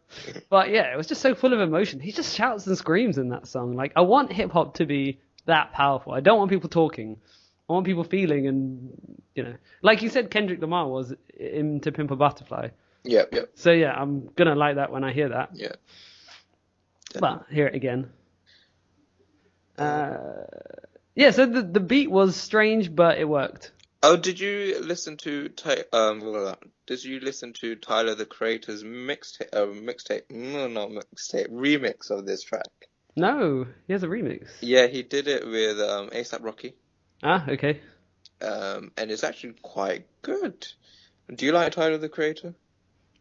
yeah, it was just so full of emotion. He just shouts and screams in that song. Like, I want hip hop to be that powerful. I don't want people talking. I want people feeling, and like you said, Kendrick Lamar was in To Pimp a Butterfly. Yep. So yeah, I'm gonna like that when I hear that. Yeah. But hear it again. Yeah, so the beat was strange, but it worked. Oh, did you listen to Tyler the Creator's remix of this track? No, he has a remix. Yeah, he did it with A$AP Rocky. Ah, okay. And it's actually quite good. Do you like Tyler the Creator?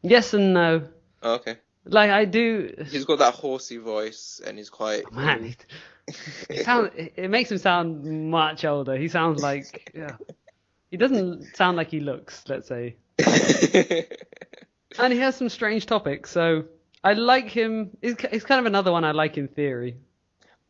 Yes and no. Oh, okay. Like, I do. He's got that horsey voice, and he's quite. Oh, man, it makes him sound much older. He sounds like he doesn't sound like he looks. Let's say. And he has some strange topics, so I like him. He's kind of another one I like in theory.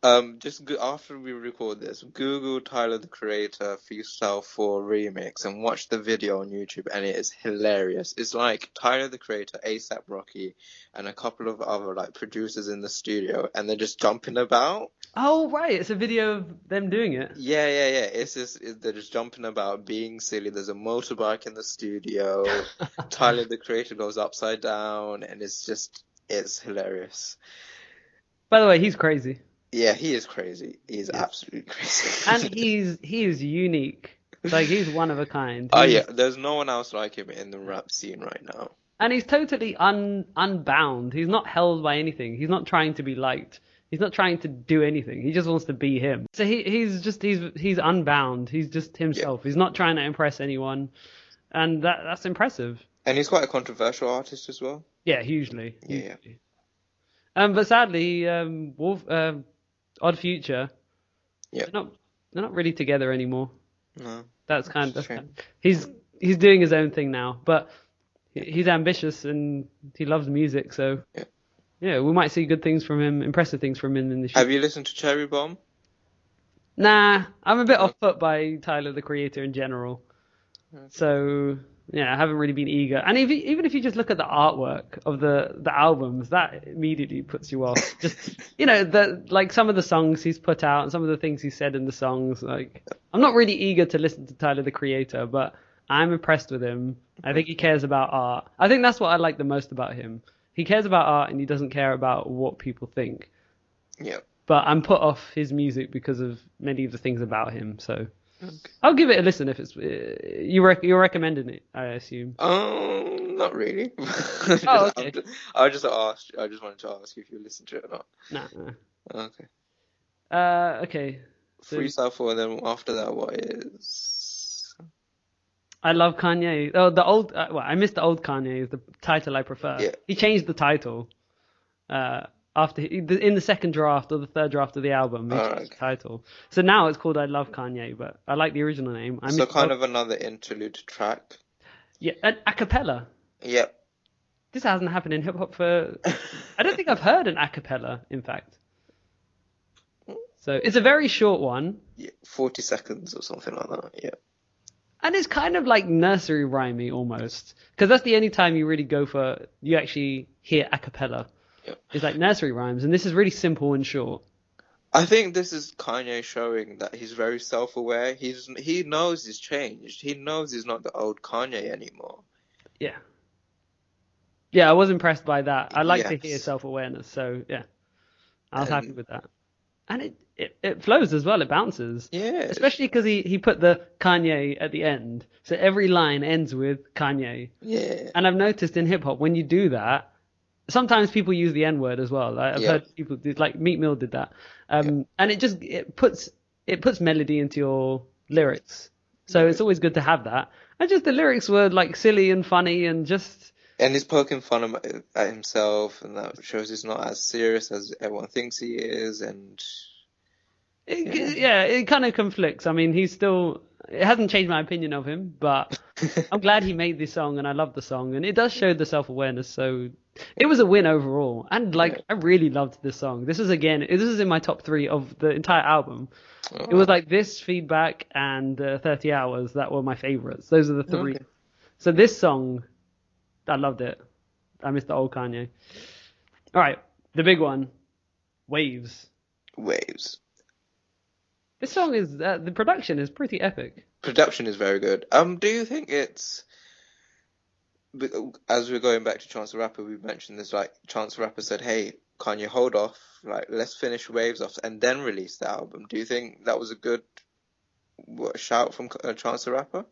After we record this, Google Tyler the Creator Freestyle 4 remix and watch the video on YouTube, and it is hilarious. It's like Tyler the Creator, A$AP Rocky, and a couple of other like producers in the studio, and they're just jumping about. Oh right, it's a video of them doing it. Yeah. They're just jumping about, being silly. There's a motorbike in the studio. Tyler the Creator goes upside down, and it's hilarious. By the way, he's crazy. Yeah, he is crazy. He's absolutely crazy. And he's unique. Like, he's one of a kind. Oh yeah, there's no one else like him in the rap scene right now. And he's totally unbound. He's not held by anything. He's not trying to be liked. He's not trying to do anything. He just wants to be him. So he's unbound. He's just himself. Yeah. He's not trying to impress anyone, and that's impressive. And he's quite a controversial artist as well. Yeah, hugely. Yeah. But sadly, Odd Future. Yeah. They're not really together anymore. No. That's he's doing his own thing now, but he's ambitious and he loves music, so yeah, we might see good things from him, impressive things from him in the future. Have you listened to Cherry Bomb? Nah, I'm a bit off put by Tyler the Creator in general. Okay. So yeah, I haven't really been eager. And even if you just look at the artwork of the albums, that immediately puts you off. Just, like some of the songs he's put out and some of the things he said in the songs, like, I'm not really eager to listen to Tyler the Creator, but I'm impressed with him. I think he cares about art. I think that's what I like the most about him. He cares about art and he doesn't care about what people think. Yeah. But I'm put off his music because of many of the things about him, so... Okay. I'll give it a listen if it's you're recommending it, I assume. Not really. Oh, okay. I just wanted to ask you if you listened to it or not. Nah. Okay. Okay. So, Freestyle 4, and then after that, what is? I Love Kanye. Oh, the old. I missed the old Kanye. Is the title I prefer. Yeah. He changed the title. After in the second draft or the third draft of the album, he changed the title. So now it's called I Love Kanye, but I like the original name. So kind of another interlude track. Yeah, an a cappella. Yep. This hasn't happened in hip hop for. I don't think I've heard an a cappella, in fact. So it's a very short one. Yeah, 40 seconds or something like that. Yeah. And it's kind of like nursery rhymey almost, because that's the only time you really you actually hear a cappella. Yep. It's like nursery rhymes, and this is really simple and short. I think this is Kanye showing that he's very self-aware. He knows he's changed. He knows he's not the old Kanye anymore. Yeah. Yeah, I was impressed by that. I like to hear self-awareness, so yeah. I was happy with that. And it flows as well, it bounces. Yeah. Especially because he put the Kanye at the end. So every line ends with Kanye. Yeah. And I've noticed in hip-hop, when you do that, sometimes people use the N-word as well. I've heard people do, like Meek Mill did that. And it puts melody into your lyrics. So it's always good to have that. And just the lyrics were like silly and funny and just... And he's poking fun at himself, and that shows he's not as serious as everyone thinks he is, and... It kind of conflicts. I mean, it hasn't changed my opinion of him, but I'm glad he made this song, and I love the song, and it does show the self-awareness, so it was a win overall. And I really loved this song. This is in my top 3 of the entire album. Oh. It was like this, Feedback, and 30 Hours that were my favorites. Those are the 3. Okay. So this song, I loved it. I missed the old Kanye. All right, the big one, Waves. This song is the production is pretty epic. Production is very good. Do you think it's, as we're going back to Chance the Rapper, we mentioned this, like Chance the Rapper said, "Hey, Kanye, hold off, like let's finish Waves off and then release the album." Do you think that was a good shout from Chance the Rapper?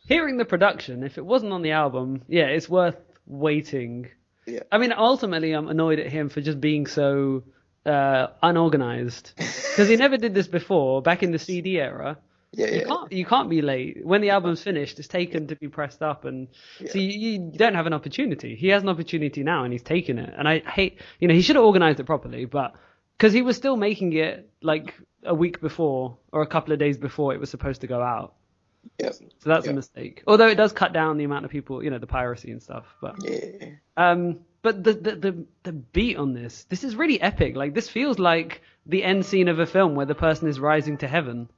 Hearing the production, if it wasn't on the album, yeah, it's worth waiting. Yeah. I mean, ultimately, I'm annoyed at him for just being so unorganized, because he never did this before. Back in the CD era, you can't be late. When the album's finished, it's taken to be pressed up, and so you don't have an opportunity. He has an opportunity now, and he's taken it. And I hate, he should have organized it properly, but because he was still making it like a week before or a couple of days before it was supposed to go out. Yeah. So that's a mistake. Although it does cut down the amount of people, the piracy and stuff. But But the beat on this is really epic. Like, this feels like the end scene of a film where the person is rising to heaven.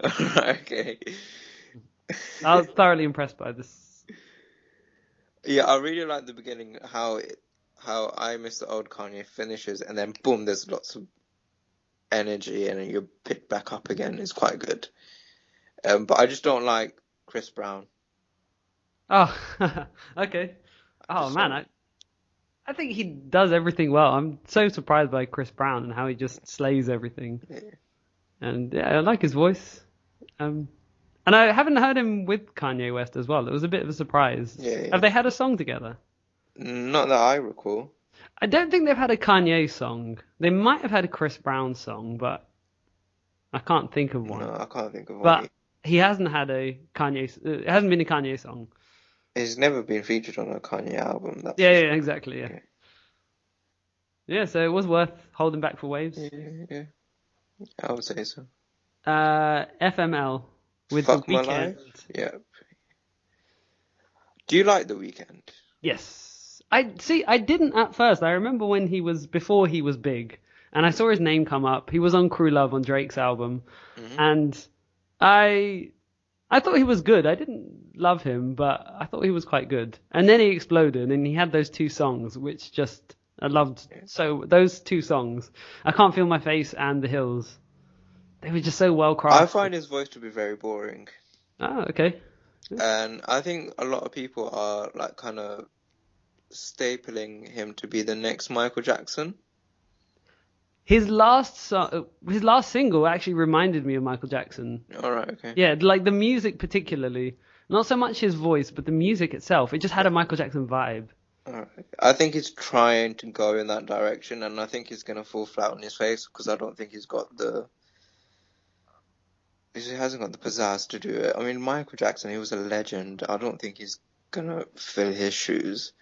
Alright, okay. I was thoroughly impressed by this. Yeah, I really like the beginning, how I Miss the Old Kanye finishes, and then boom, there's lots of energy, and then you're picked back up again. It's quite good. But I just don't like Chris Brown. Oh, okay. Oh man, I think he does everything well. I'm so surprised by Chris Brown and how he just slays everything. Yeah. And yeah, I like his voice. And I haven't heard him with Kanye West as well. It was a bit of a surprise. Yeah. Have they had a song together? Not that I recall. I don't think they've had a Kanye song. They might have had a Chris Brown song, but I can't think of one. No, I can't think of one. But he hasn't had a Kanye. It hasn't been a Kanye song. He's never been featured on a Kanye album. That's Yeah, exactly. Yeah. Yeah, so it was worth holding back for waves. Yeah. I would say so. FML with Fuck The My Weeknd. Life? Yep. Do you like The Weeknd? Yes. I didn't at first. I remember when before he was big, and I saw his name come up. He was on Crew Love on Drake's album, and I thought he was good. I didn't love him, but I thought he was quite good. And then he exploded, and he had those two songs, which just I loved. So those two songs, I Can't Feel My Face and The Hills, they were just so well crafted. I find his voice to be very boring. Oh, okay. And I think a lot of people are like kind of stapling him to be the next Michael Jackson. His last single actually reminded me of Michael Jackson. All right, okay. Yeah, like the music particularly. Not so much his voice, but the music itself. It just had a Michael Jackson vibe. All right. I think he's trying to go in that direction, and I think he's going to fall flat on his face because I don't think he hasn't got the pizzazz to do it. I mean, Michael Jackson, he was a legend. I don't think he's going to fill his shoes.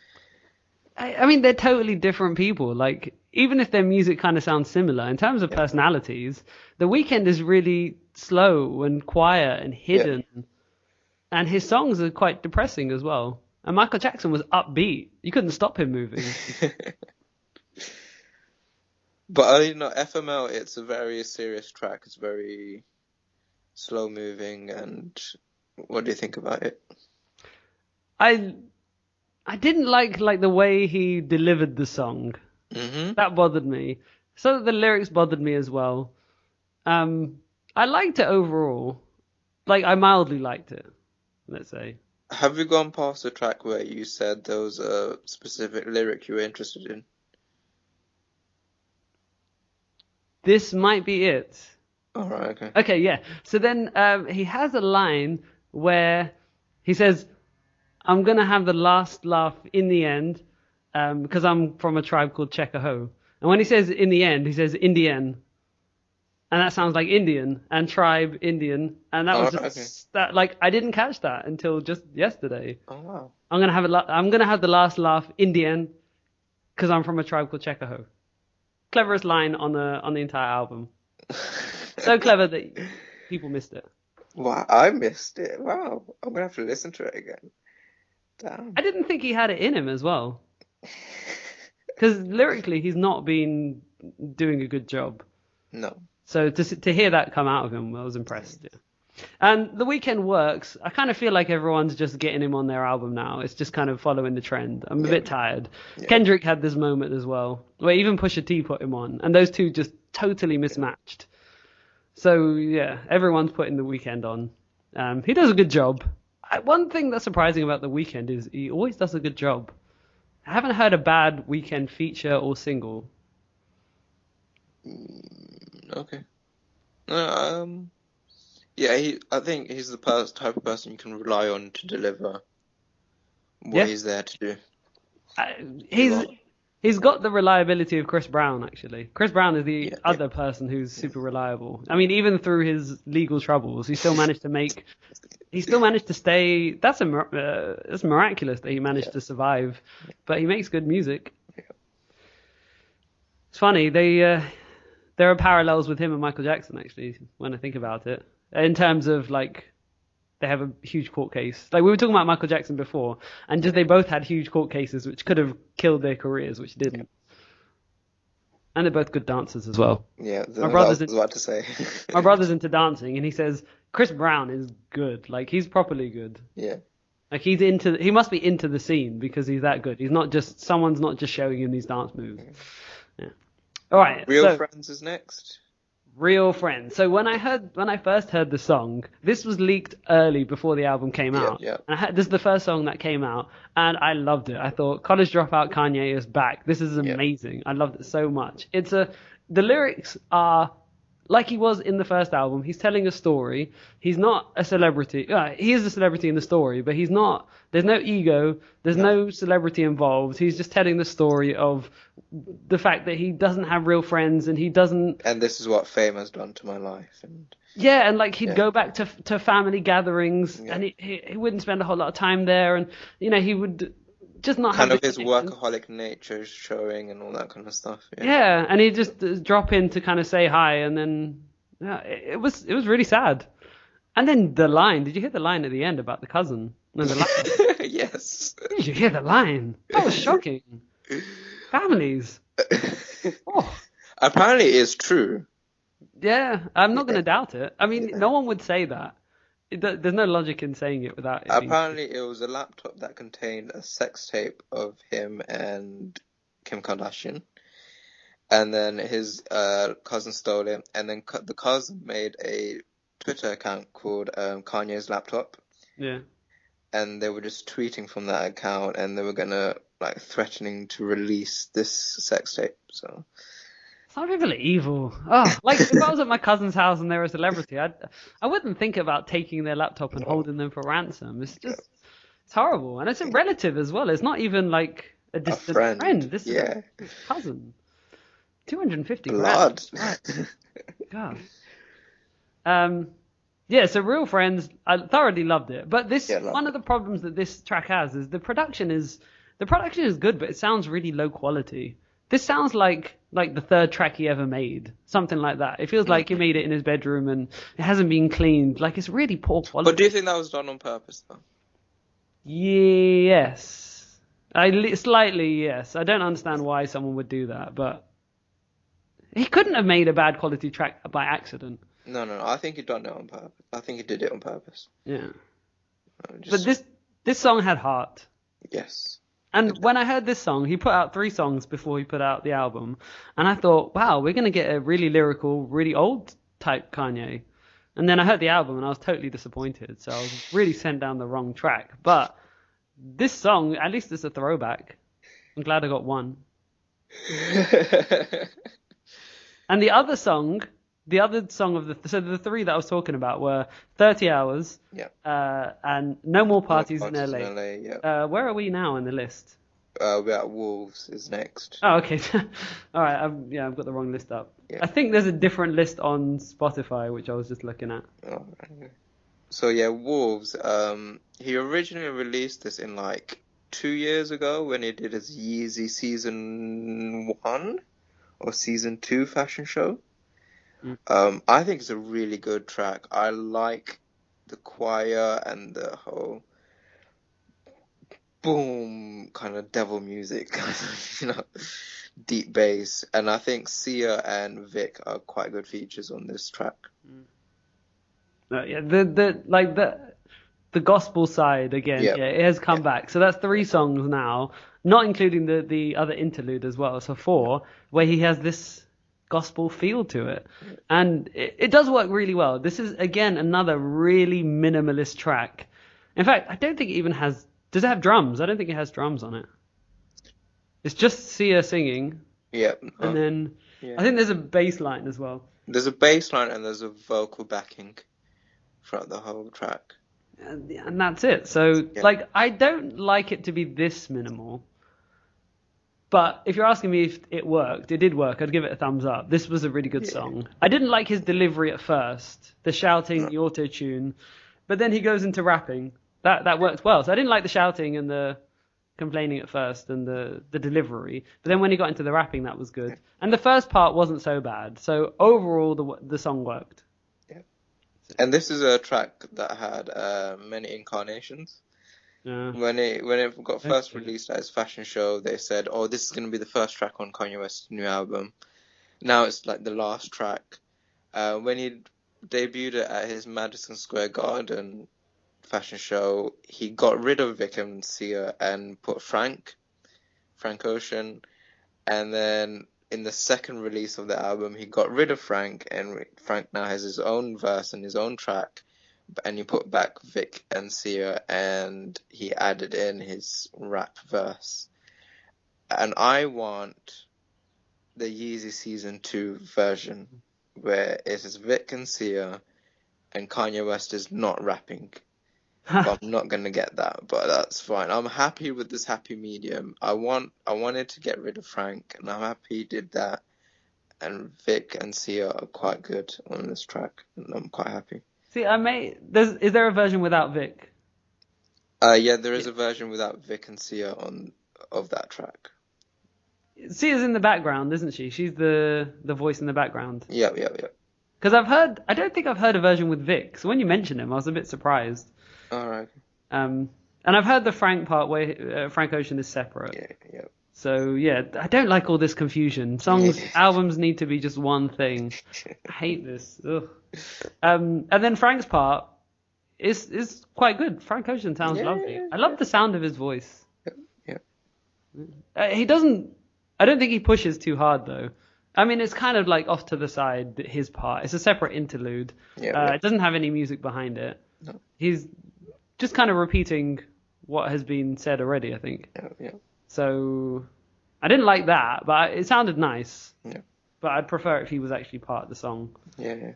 I mean, they're totally different people. Like, even if their music kind of sounds similar, in terms of personalities, The Weeknd is really slow and quiet and hidden. Yeah. And his songs are quite depressing as well. And Michael Jackson was upbeat. You couldn't stop him moving. But, FML, it's a very serious track. It's very slow moving. And what do you think about it? I didn't like the way he delivered the song. Mm-hmm. That bothered me. So the lyrics bothered me as well. I liked it overall. Like, I mildly liked it, let's say. Have you gone past the track where you said there was a specific lyric you were interested in? This might be it. All right, okay. Okay, yeah. So then he has a line where he says, I'm going to have the last laugh in the end because I'm from a tribe called Checkahoe. And when he says in the end, he says Indian. And that sounds like Indian and tribe Indian. And that was just that, like, I didn't catch that until just yesterday. Oh, wow. I'm going to have the last laugh Indian because I'm from a tribe called Checkahoe. Cleverest line on the entire album. So clever that people missed it. Wow, I missed it. Wow. I'm going to have to listen to it again. Damn. I didn't think he had it in him as well. Because lyrically, he's not been doing a good job. No. So to hear that come out of him, I was impressed. Yeah. And The Weeknd works. I kind of feel like everyone's just getting him on their album now. It's just kind of following the trend. I'm a bit tired. Yeah. Kendrick had this moment as well, where even Pusha T put him on. And those two just totally mismatched. So, yeah, everyone's putting The Weeknd on. He does a good job. One thing that's surprising about The Weeknd is he always does a good job. I haven't heard a bad Weeknd feature or single. Okay. Yeah, I think he's the type of person you can rely on to deliver what he's there to do. He's got the reliability of Chris Brown, actually. Chris Brown is the other person who's super reliable. I mean, even through his legal troubles, he still managed to stay. That's miraculous that he managed to survive. But he makes good music. Yeah. It's funny, there are parallels with him and Michael Jackson, actually, when I think about it. In terms of, like, they have a huge court case. Like we were talking about Michael Jackson before, and just they both had huge court cases which could have killed their careers, which didn't. And they're both good dancers as well. Yeah, My brother's I was about to say. my brother's into dancing, and he says Chris Brown is good. Like he's properly good. Yeah. Like he must be into the scene because he's that good. He's not just someone's not just showing him these dance moves. Yeah. All right. Real Friends is next. Real Friends. So when I first heard the song, this was leaked early before the album came out. Yeah. And this is the first song that came out, and I loved it. I thought College Dropout Kanye is back. This is amazing. I loved it so much. The lyrics are like he was in the first album. He's telling a story. He's not a celebrity. He is a celebrity in the story, but he's not. There's no ego. There's no celebrity involved. He's just telling the story of the fact that he doesn't have real friends and he doesn't. And this is what fame has done to my life. And like he'd go back to family gatherings and he wouldn't spend a whole lot of time there, and he would just not kind have of his workaholic nature showing and all that kind of stuff. Yeah, and he'd just drop in to kind of say hi, and then it was really sad. And then the line, did you hear the line at the end about the cousin? No, the line. Yes. Did you hear the line? That was shocking. Families. Oh. Apparently it's true. Yeah, I'm not going to doubt it. I mean, no one would say that. There's no logic in saying it without it. Apparently it was a laptop that contained a sex tape of him and Kim Kardashian. And then his cousin stole it. And then the cousin made a Twitter account called Kanye's Laptop. Yeah. And they were just tweeting from that account, and they were gonna threatening to release this sex tape. So some people are evil. Oh, like if I was at my cousin's house and they were a celebrity, I wouldn't think about taking their laptop and holding them for ransom. It's just it's horrible, and it's a relative as well. It's not even like a distant friend. This is a cousin. 250 blood. God. So Real Friends, I thoroughly loved it. But one of the problems that this track has is the production is good, but it sounds really low quality. This sounds like the third track he ever made, something like that. It feels like he made it in his bedroom and it hasn't been cleaned. Like it's really poor quality. But do you think that was done on purpose, though? Yes, slightly yes. I don't understand why someone would do that, but he couldn't have made a bad quality track by accident. No. I think he done it on purpose. I think he did it on purpose. Yeah. But this song had heart. Yes. And when I heard this song, he put out 3 songs before he put out the album, and I thought, wow, we're going to get a really lyrical, really old type Kanye. And then I heard the album and I was totally disappointed, so I was really sent down the wrong track. But this song, at least it's a throwback. I'm glad I got one. And the other song of the 3 that I was talking about were 30 Hours, and No More Parties in LA. Where are we now in the list? We're at Wolves is next. Oh, okay. All right. I've got the wrong list up. Yeah. I think there's a different list on Spotify, which I was just looking at. Oh, right. So Wolves. He originally released this in 2 years ago when he did his Yeezy season 1 or season 2 fashion show. I think it's a really good track. I like the choir and the whole boom kind of devil music, deep bass. And I think Sia and Vic are quite good features on this track. The gospel side again, it has come back. So that's 3 songs now, not including the other interlude as well. So 4, where he has this gospel feel to it, and it does work really well. This is again another really minimalist track. In fact, I don't think it even has. Does it have drums? I don't think it has drums on it. It's just Sia singing. Yeah. And then I think there's a bass line as well. There's a bass line and there's a vocal backing throughout the whole track. And that's it. So I don't like it to be this minimal. But if you're asking me if it worked, it did work. I'd give it a thumbs up. This was a really good song. I didn't like his delivery at first, the shouting, the auto-tune. But then he goes into rapping. That worked well. So I didn't like the shouting and the complaining at first and the delivery. But then when he got into the rapping, that was good. And the first part wasn't so bad. So overall, the song worked. Yeah. And this is a track that had many incarnations. Yeah. When it got first Okay. released at his fashion show, they said, "Oh, this is going to be the first track on Kanye West's new album." Now it's like the last track. When he debuted it at his Madison Square Garden fashion show, he got rid of Vic and Sia and put Frank Ocean. And then in the second release of the album, he got rid of Frank, and Frank now has his own verse and his own track. And he put back Vic and Sia, and he added in his rap verse. And I want the Yeezy Season 2 version, where it is Vic and Sia, and Kanye West is not rapping. But I'm not gonna get that, but that's fine. I'm happy with this happy medium. I wanted to get rid of Frank, and I'm happy he did that. And Vic and Sia are quite good on this track, and I'm quite happy. See, is there a version without Vic? Yeah, there is a version without Vic and Sia of that track. Sia's in the background, isn't she? She's the voice in the background. Yeah. Because I don't think I've heard a version with Vic. So when you mentioned him, I was a bit surprised. All right. And I've heard the Frank part where Frank Ocean is separate. Yeah. So yeah, I don't like all this confusion. Albums need to be just one thing. I hate this. Ugh. And then Frank's part is quite good. Frank Ocean sounds lovely. I love the sound of his voice. Yeah. He doesn't. I don't think he pushes too hard though. I mean, it's kind of like off to the side, his part. It's a separate interlude. It doesn't have any music behind it. No. He's just kind of repeating what has been said already, I think. Yeah. So I didn't like that, but it sounded nice. Yeah. But I'd prefer if he was actually part of the song. Yeah.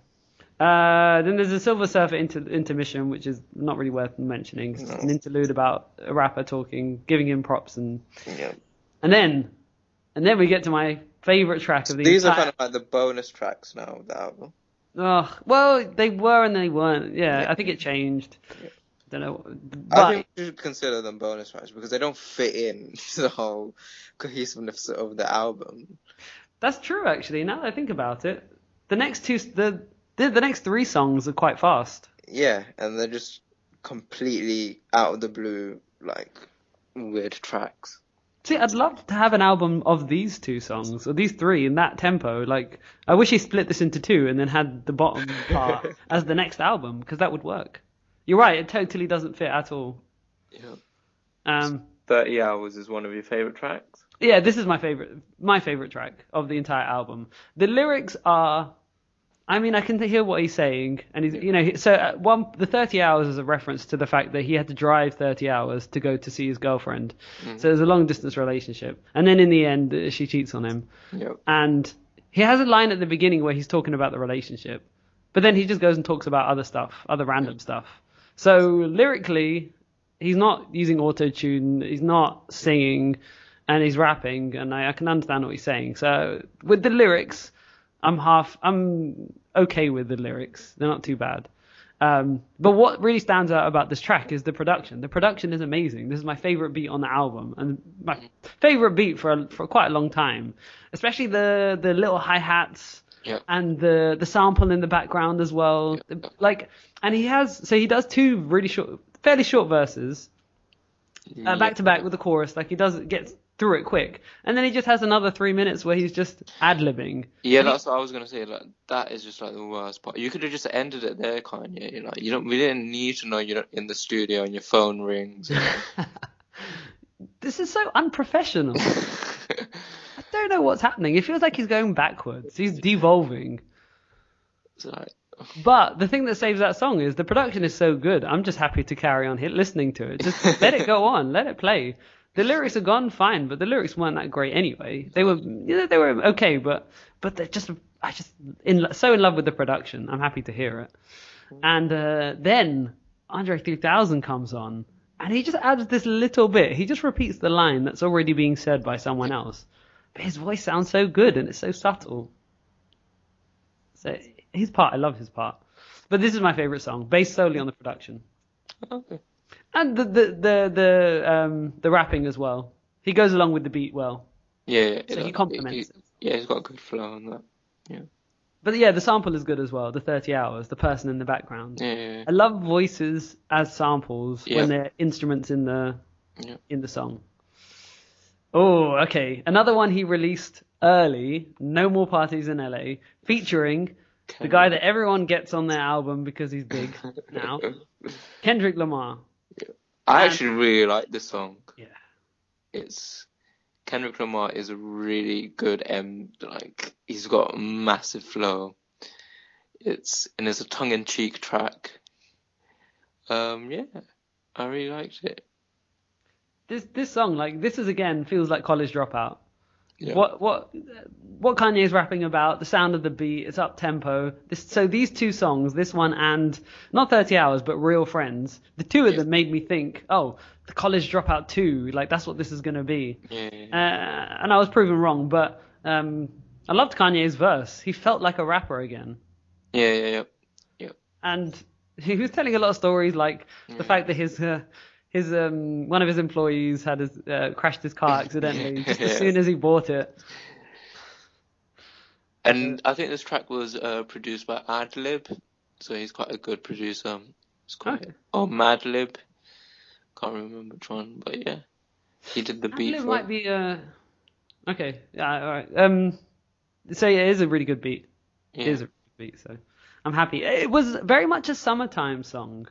Then there's a Silver Surfer intermission, which is not really worth mentioning. It's just an interlude about a rapper talking, giving him props, and then we get to my favorite track of the These are kind of like the bonus tracks now of the album. Oh, well, they were and they weren't. Yeah, I think it changed. Yeah. Don't know. I think we should consider them bonus tracks because they don't fit in to the whole cohesiveness of the album. That's true, actually. Now that I think about it, the next the next three songs are quite fast. Yeah, and they're just completely out of the blue, like weird tracks. See, I'd love to have an album of these two songs, or these three, in that tempo. Like, I wish he split this into two and then had the bottom part as the next album, because that would work. You're right, it totally doesn't fit at all. Yeah. 30 Hours is one of your favorite tracks? Yeah, this is my favorite track of the entire album. The lyrics are, I mean, I can hear what he's saying, and he's, the 30 hours is a reference to the fact that he had to drive 30 hours to go to see his girlfriend. Mm-hmm. So it was a long distance relationship, and then in the end, she cheats on him. Yep. And he has a line at the beginning where he's talking about the relationship, but then he just goes and talks about other stuff, other random stuff. So lyrically, he's not using auto-tune, he's not singing, and he's rapping, and I can understand what he's saying. So with the lyrics, I'm okay with the lyrics. They're not too bad. But what really stands out about this track is the production. The production is amazing. This is my favorite beat on the album, and my favorite beat for quite a long time. Especially the little hi-hats. Yep. And the sample in the background as well. Yep. He does two really fairly short verses, back to back with the chorus. Like, he gets through it quick, and then he just has another 3 minutes where he's just ad-libbing. Yeah, that's what I was gonna say. Like, that is just like the worst part. You could have just ended it there, Kanye. Like, we didn't need to know you're in the studio and your phone rings. This is so unprofessional. I don't know what's happening. It feels like he's going backwards. He's devolving. But the thing that saves that song is the production is so good. I'm just happy to carry on listening to it. Just let it go on. Let it play. The lyrics are gone fine, but the lyrics weren't that great anyway. They were okay, but they're so in love with the production. I'm happy to hear it. And then Andre 3000 comes on, and he just adds this little bit. He just repeats the line that's already being said by someone else. But his voice sounds so good, and it's so subtle. So his part, I love his part. But this is my favorite song, based solely on the production. Okay. And the rapping as well. He goes along with the beat well. Yeah. So he complements it. Yeah, he's got a good flow on that. Yeah. But yeah, the sample is good as well. The 30 hours, the person in the background. Yeah. I love voices as samples Yeah. when they're instruments in the Yeah. song. Oh, okay. Another one he released early, No More Parties in LA, featuring the guy that everyone gets on their album because he's big now, Kendrick Lamar. I And actually really like this song. yeah, It's Kendrick Lamar is a really good like he's got a massive flow. It's a tongue-in-cheek track. Yeah, I really liked it. this song, like this is again feels like College Dropout. Yeah. What Kanye's rapping about, the sound of the beat, it's up tempo. So these two songs, this one and not 30 Hours, but Real Friends, the two of them made me think, oh, the College Dropout 2, like that's what this is gonna be. Yeah. And I was proven wrong, but I loved Kanye's verse. He felt like a rapper again. Yeah. And he was telling a lot of stories, like the fact that his one of his employees had crashed his car accidentally just as soon as he bought it. And I think this track was produced by Adlib, so he's quite a good producer. It's quite Madlib, can't remember which one, but yeah, he did the beat. It might be okay. Yeah, all right. So yeah, it is a really good beat. Yeah. It is a really good beat. So I'm happy. It was very much a summertime song.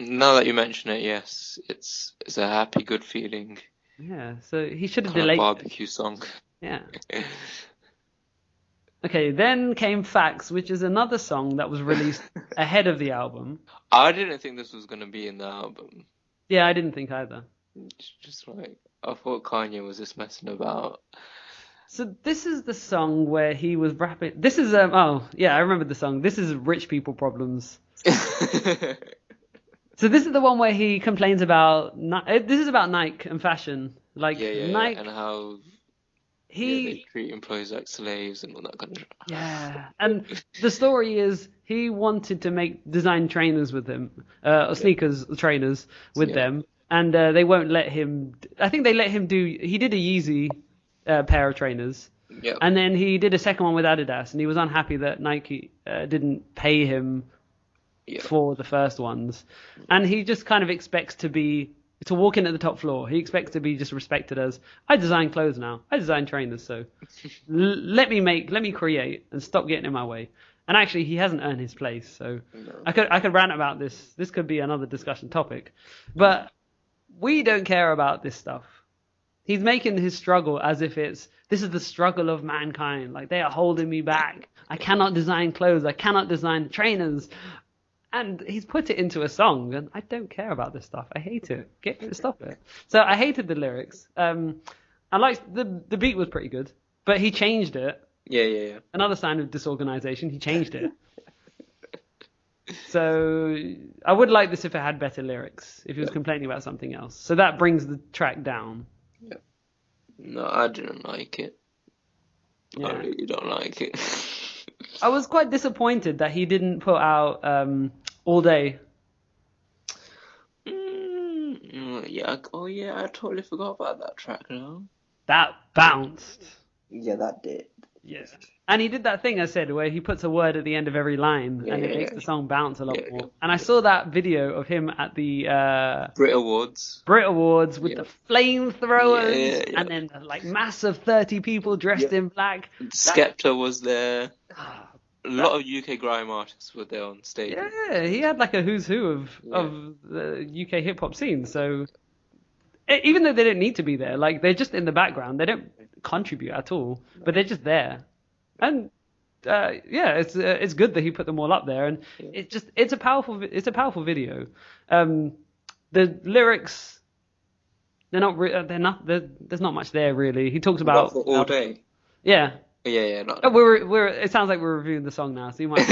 Now that you mention it, yes, it's a happy, good feeling. Yeah. So he should have Kind of delayed. barbecue song. Yeah. Okay, then came Facts, which is another song that was released ahead of the album. I didn't think this was gonna be in the album. Yeah, I didn't think either. It's just like I thought Kanye was just messing about. So this is the song where he was rapping. This is oh yeah, I remember the song. This is Rich People Problems. So this is the one where he complains about this is about Nike and fashion, like Nike and how they treat employees like slaves and all that kind of stuff. Yeah, and the story is he wanted to design trainers with him, or sneakers trainers with them, and they won't let him. I think they let him do. He did a Yeezy pair of trainers, and then he did a second one with Adidas, and he was unhappy that Nike didn't pay him for the first ones, and he just kind of expects to walk in at the top floor. He expects to be just respected as, I design clothes now. I design trainers, so let me create and stop getting in my way. And actually, he hasn't earned his place, so I could rant about this. This could be another discussion topic, but we don't care about this stuff. He's making his struggle as if this is the struggle of mankind. Like, they are holding me back. I cannot design clothes. I cannot design trainers. And he's put it into a song, and I don't care about this stuff. I hate it. Stop it. So I hated the lyrics. I liked the beat was pretty good, but he changed it. Yeah. Another sign of disorganization. He changed it. So I would like this if it had better lyrics. If he was complaining about something else. So that brings the track down. Yeah. No, I didn't like it. Yeah. I really don't like it. I was quite disappointed that he didn't put out All Day. Yeah. Oh, yeah. I totally forgot about that track now. That bounced. Yeah, that did. Yes. And he did that thing I said where he puts a word at the end of every line and it makes the song bounce a lot more. And I saw that video of him at the Brit Awards with the flamethrowers and then like massive 30 people dressed in black. Skepta was there. A lot of UK grime artists were there on stage. Yeah, he had like a who's who of the UK hip hop scene. So even though they don't need to be there, like they're just in the background, they don't contribute at all, but they're just there. And it's good that he put them all up there, and it's a powerful video. The lyrics, there's not much there really. He talks about All Day. Yeah. Yeah. It sounds like we're reviewing the song now, so you might.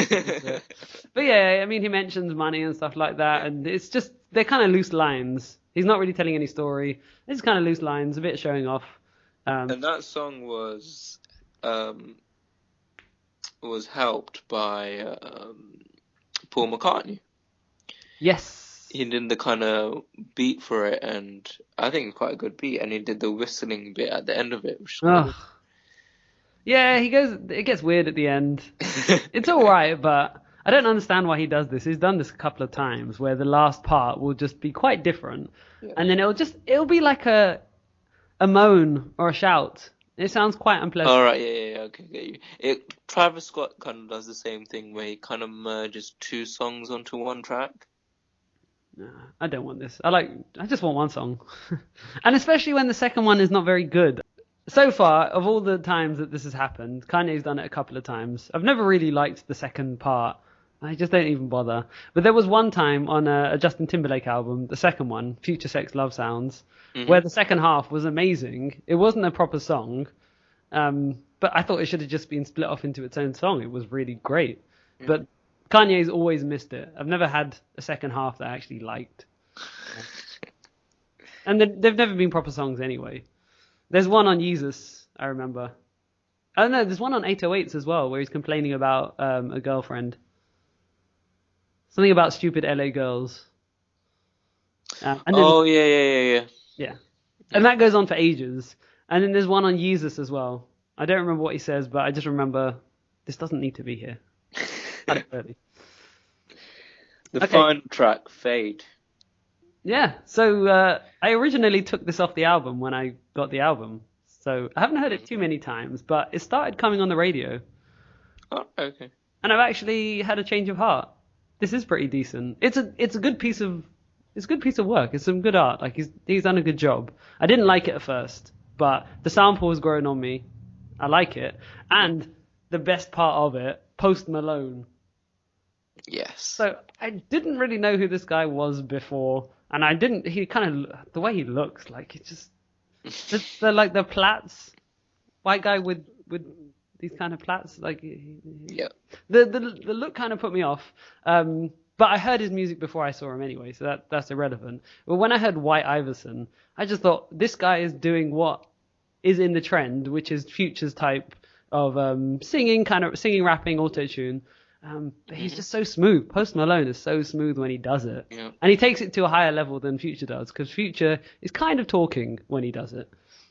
But yeah, I mean, he mentions money and stuff like that, and it's just they're kind of loose lines. He's not really telling any story. It's kind of loose lines, a bit showing off. And that song was helped by Paul McCartney. Yes. He did the kind of beat for it, and I think it's quite a good beat. And he did the whistling bit at the end of it, which is Yeah, it gets weird at the end. It's alright, but I don't understand why he does this. He's done this a couple of times where the last part will just be quite different. Yeah. And then it'll be like a moan or a shout. It sounds quite unpleasant. All right, yeah, okay, get you. Travis Scott kind of does the same thing where he kind of merges two songs onto one track. Nah, I don't want this. I just want one song. And especially when the second one is not very good. So far, of all the times that this has happened, Kanye's done it a couple of times. I've never really liked the second part. I just don't even bother. But there was one time on a Justin Timberlake album, the second one, Future Sex Love Sounds, where the second half was amazing. It wasn't a proper song, but I thought it should have just been split off into its own song. It was really great. But Kanye's always missed it. I've never had a second half that I actually liked. And they've never been proper songs anyway. There's one on Yeezus, I remember. Oh no, there's one on 808s as well, where he's complaining about a girlfriend. Something about stupid LA girls. And then, yeah. And that goes on for ages. And then there's one on Yeezus as well. I don't remember what he says, but I just remember this doesn't need to be here. The final track, Fade. Yeah, so I originally took this off the album when I got the album. So I haven't heard it too many times, but it started coming on the radio. Oh, okay. And I've actually had a change of heart. This is pretty decent. It's a good piece of work. It's some good art. Like he's done a good job. I didn't like it at first, but the sample has grown on me. I like it. And the best part of it, Post Malone. Yes. So I didn't really know who this guy was before, and he kind of, the way he looks, like it's just like the plaits, white guy with these kind of plaits, like yeah. The look kind of put me off. But I heard his music before I saw him anyway, so that's irrelevant. But when I heard White Iverson, I just thought this guy is doing what is in the trend, which is Future's type of singing, rapping, auto-tune. But he's just so smooth. Post Malone is so smooth when he does it. Yeah. And he takes it to a higher level than Future does, because Future is kind of talking when he does it.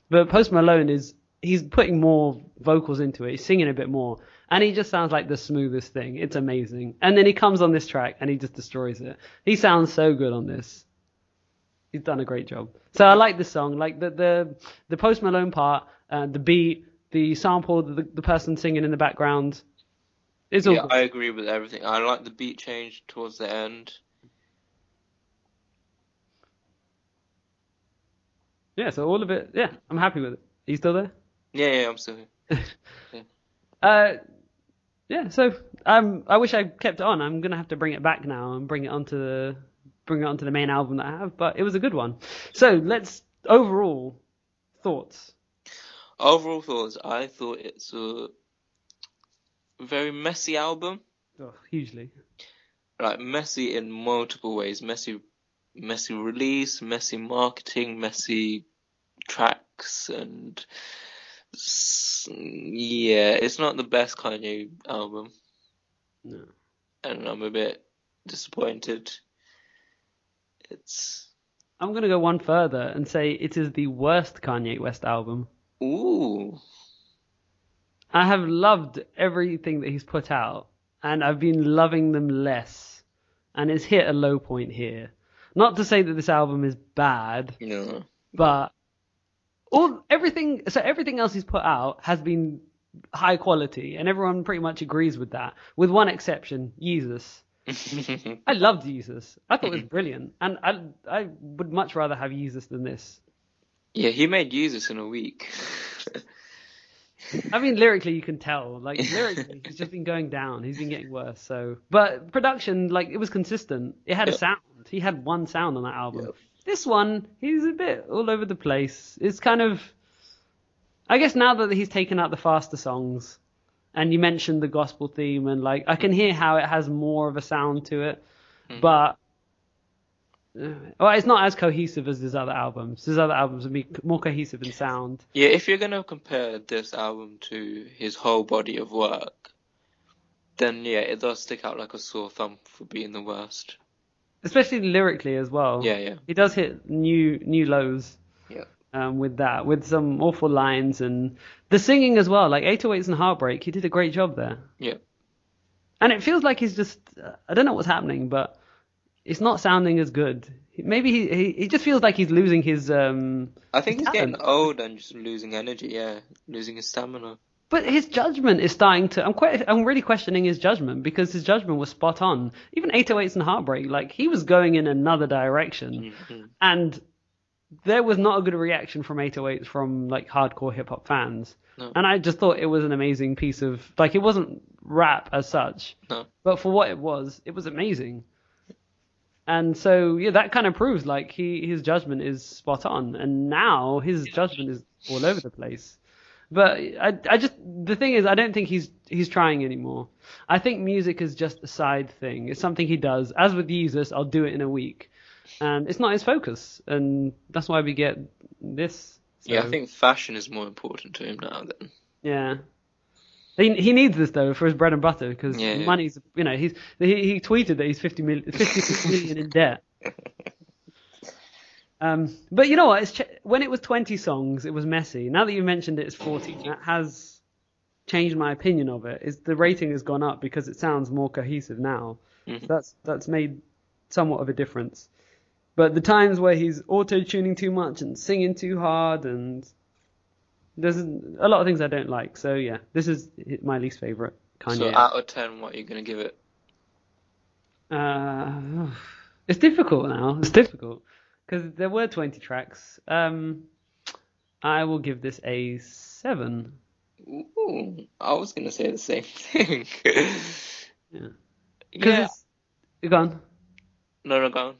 But Post Malone he's putting more vocals into it. He's singing a bit more. And he just sounds like the smoothest thing. It's amazing. And then he comes on this track and he just destroys it. He sounds so good on this. He's done a great job. So I like this song. Like the Post Malone part, the beat, the sample, the person singing in the background. It's all good. I agree with everything. I like the beat change towards the end. Yeah, so all of it, yeah, I'm happy with it. Are you still there? Yeah, I'm still here. Yeah, so I wish I kept it on. I'm gonna have to bring it back now and bring it onto the main album that I have, but it was a good one. So let's overall thoughts. Overall thoughts, I thought it's a very messy album. Oh, hugely. Like messy in multiple ways. Messy release, messy marketing, messy tracks, and yeah, it's not the best Kanye album. No. And I'm a bit disappointed. I'm gonna go one further and say it is the worst Kanye West album. Ooh. I have loved everything that he's put out, and I've been loving them less, and it's hit a low point here. Not to say that this album is bad, No. but everything else he's put out has been high quality, and everyone pretty much agrees with that, with one exception, Yeezus. I loved Yeezus. I thought it was brilliant, and I would much rather have Yeezus than this. Yeah, he made Yeezus in a week. I mean, lyrically, you can tell. Like, lyrically, he's just been going down. He's been getting worse. So, but production, like, it was consistent. It had a sound. He had one sound on that album. Yep. This one, he's a bit all over the place. It's kind of, I guess now that he's taken out the faster songs, and you mentioned the gospel theme, and like, I can hear how it has more of a sound to it, but well, it's not as cohesive as his other albums. His other albums would be more cohesive in sound. Yeah, if you're going to compare this album to his whole body of work, then yeah, it does stick out like a sore thumb for being the worst. Especially lyrically as well. Yeah. He does hit new lows. Yeah. with some awful lines and the singing as well. Like 808s and Heartbreak, he did a great job there. Yeah. And it feels like he's just, I don't know what's happening, but it's not sounding as good. Maybe he just feels like he's losing his I think his he's getting talent. old and just losing energy. Yeah, losing his stamina. But his judgment is starting to. I'm really questioning his judgment because his judgment was spot on. Even 808s and Heartbreak, like he was going in another direction, and there was not a good reaction from 808s from like hardcore hip hop fans. No. And I just thought it was an amazing piece of like it wasn't rap as such, No. but for what it was amazing. And so yeah, that kind of proves like his judgment is spot on, and now his judgment is all over the place. But I just the thing is I don't think he's trying anymore. I think music is just a side thing. It's something he does. As with Jesus, I'll do it in a week, and it's not his focus, and that's why we get this. So, Yeah, I think fashion is more important to him now then. yeah. He needs this though for his bread and butter because Yeah. money's he tweeted that he's 50 million in debt. But you know what? When it was 20 songs, it was messy. Now that you mentioned it, it's 14. That has changed my opinion of it. The rating has gone up because it sounds more cohesive now. Mhm. So that's made somewhat of a difference. But the times where he's auto-tuning too much and singing too hard, and there's a lot of things I don't like. So yeah, this is my least favorite Kanye. So out of 10, what are you going to give it? It's difficult now. It's difficult because there were 20 tracks. I will give this a 7. Ooh, I was going to say the same thing. Yeah. Yeah. Go on. No, go on.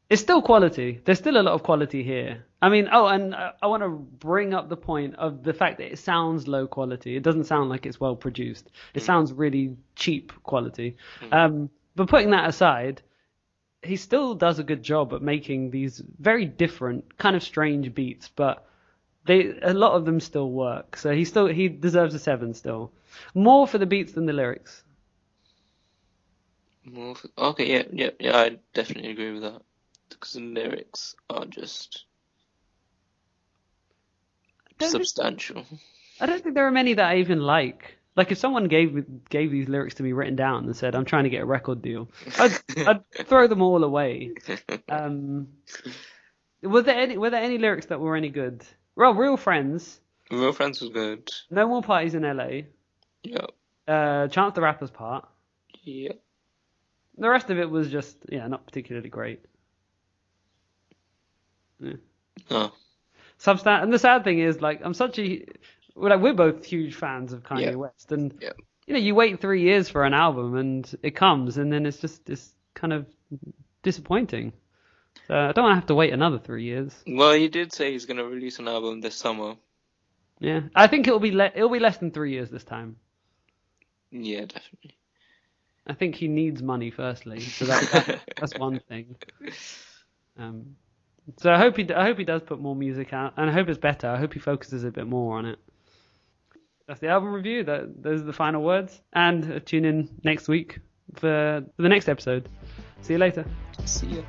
It's still quality. There's still a lot of quality here. I mean, and I want to bring up the point of the fact that it sounds low quality. It doesn't sound like it's well produced. It sounds really cheap quality. But putting that aside, he still does a good job at making these very different, kind of strange beats, but a lot of them still work. So he deserves a 7 still. More for the beats than the lyrics. Okay, yeah, I definitely agree with that. Because the lyrics are just substantial. I don't think there are many that I even like. Like if someone gave these lyrics to me written down and said, "I'm trying to get a record deal," I'd throw them all away. Were there any lyrics that were any good? Well, Real Friends. Real Friends was good. No More Parties in LA. Yep. Chance the Rapper's part. Yep. The rest of it was just not particularly great. Yeah. Oh. And the sad thing is, like, we're both huge fans of Kanye West, and you wait 3 years for an album, and it comes, and then it's kind of disappointing. So I don't want to have to wait another 3 years. Well, he did say he's gonna release an album this summer. Yeah, I think it'll be less than 3 years this time. Yeah, definitely. I think he needs money firstly, so that's one thing. So I hope he does put more music out, and I hope it's better. I hope he focuses a bit more on it. That's the album review. Those are the final words. And tune in next week for the next episode. See you later. See ya.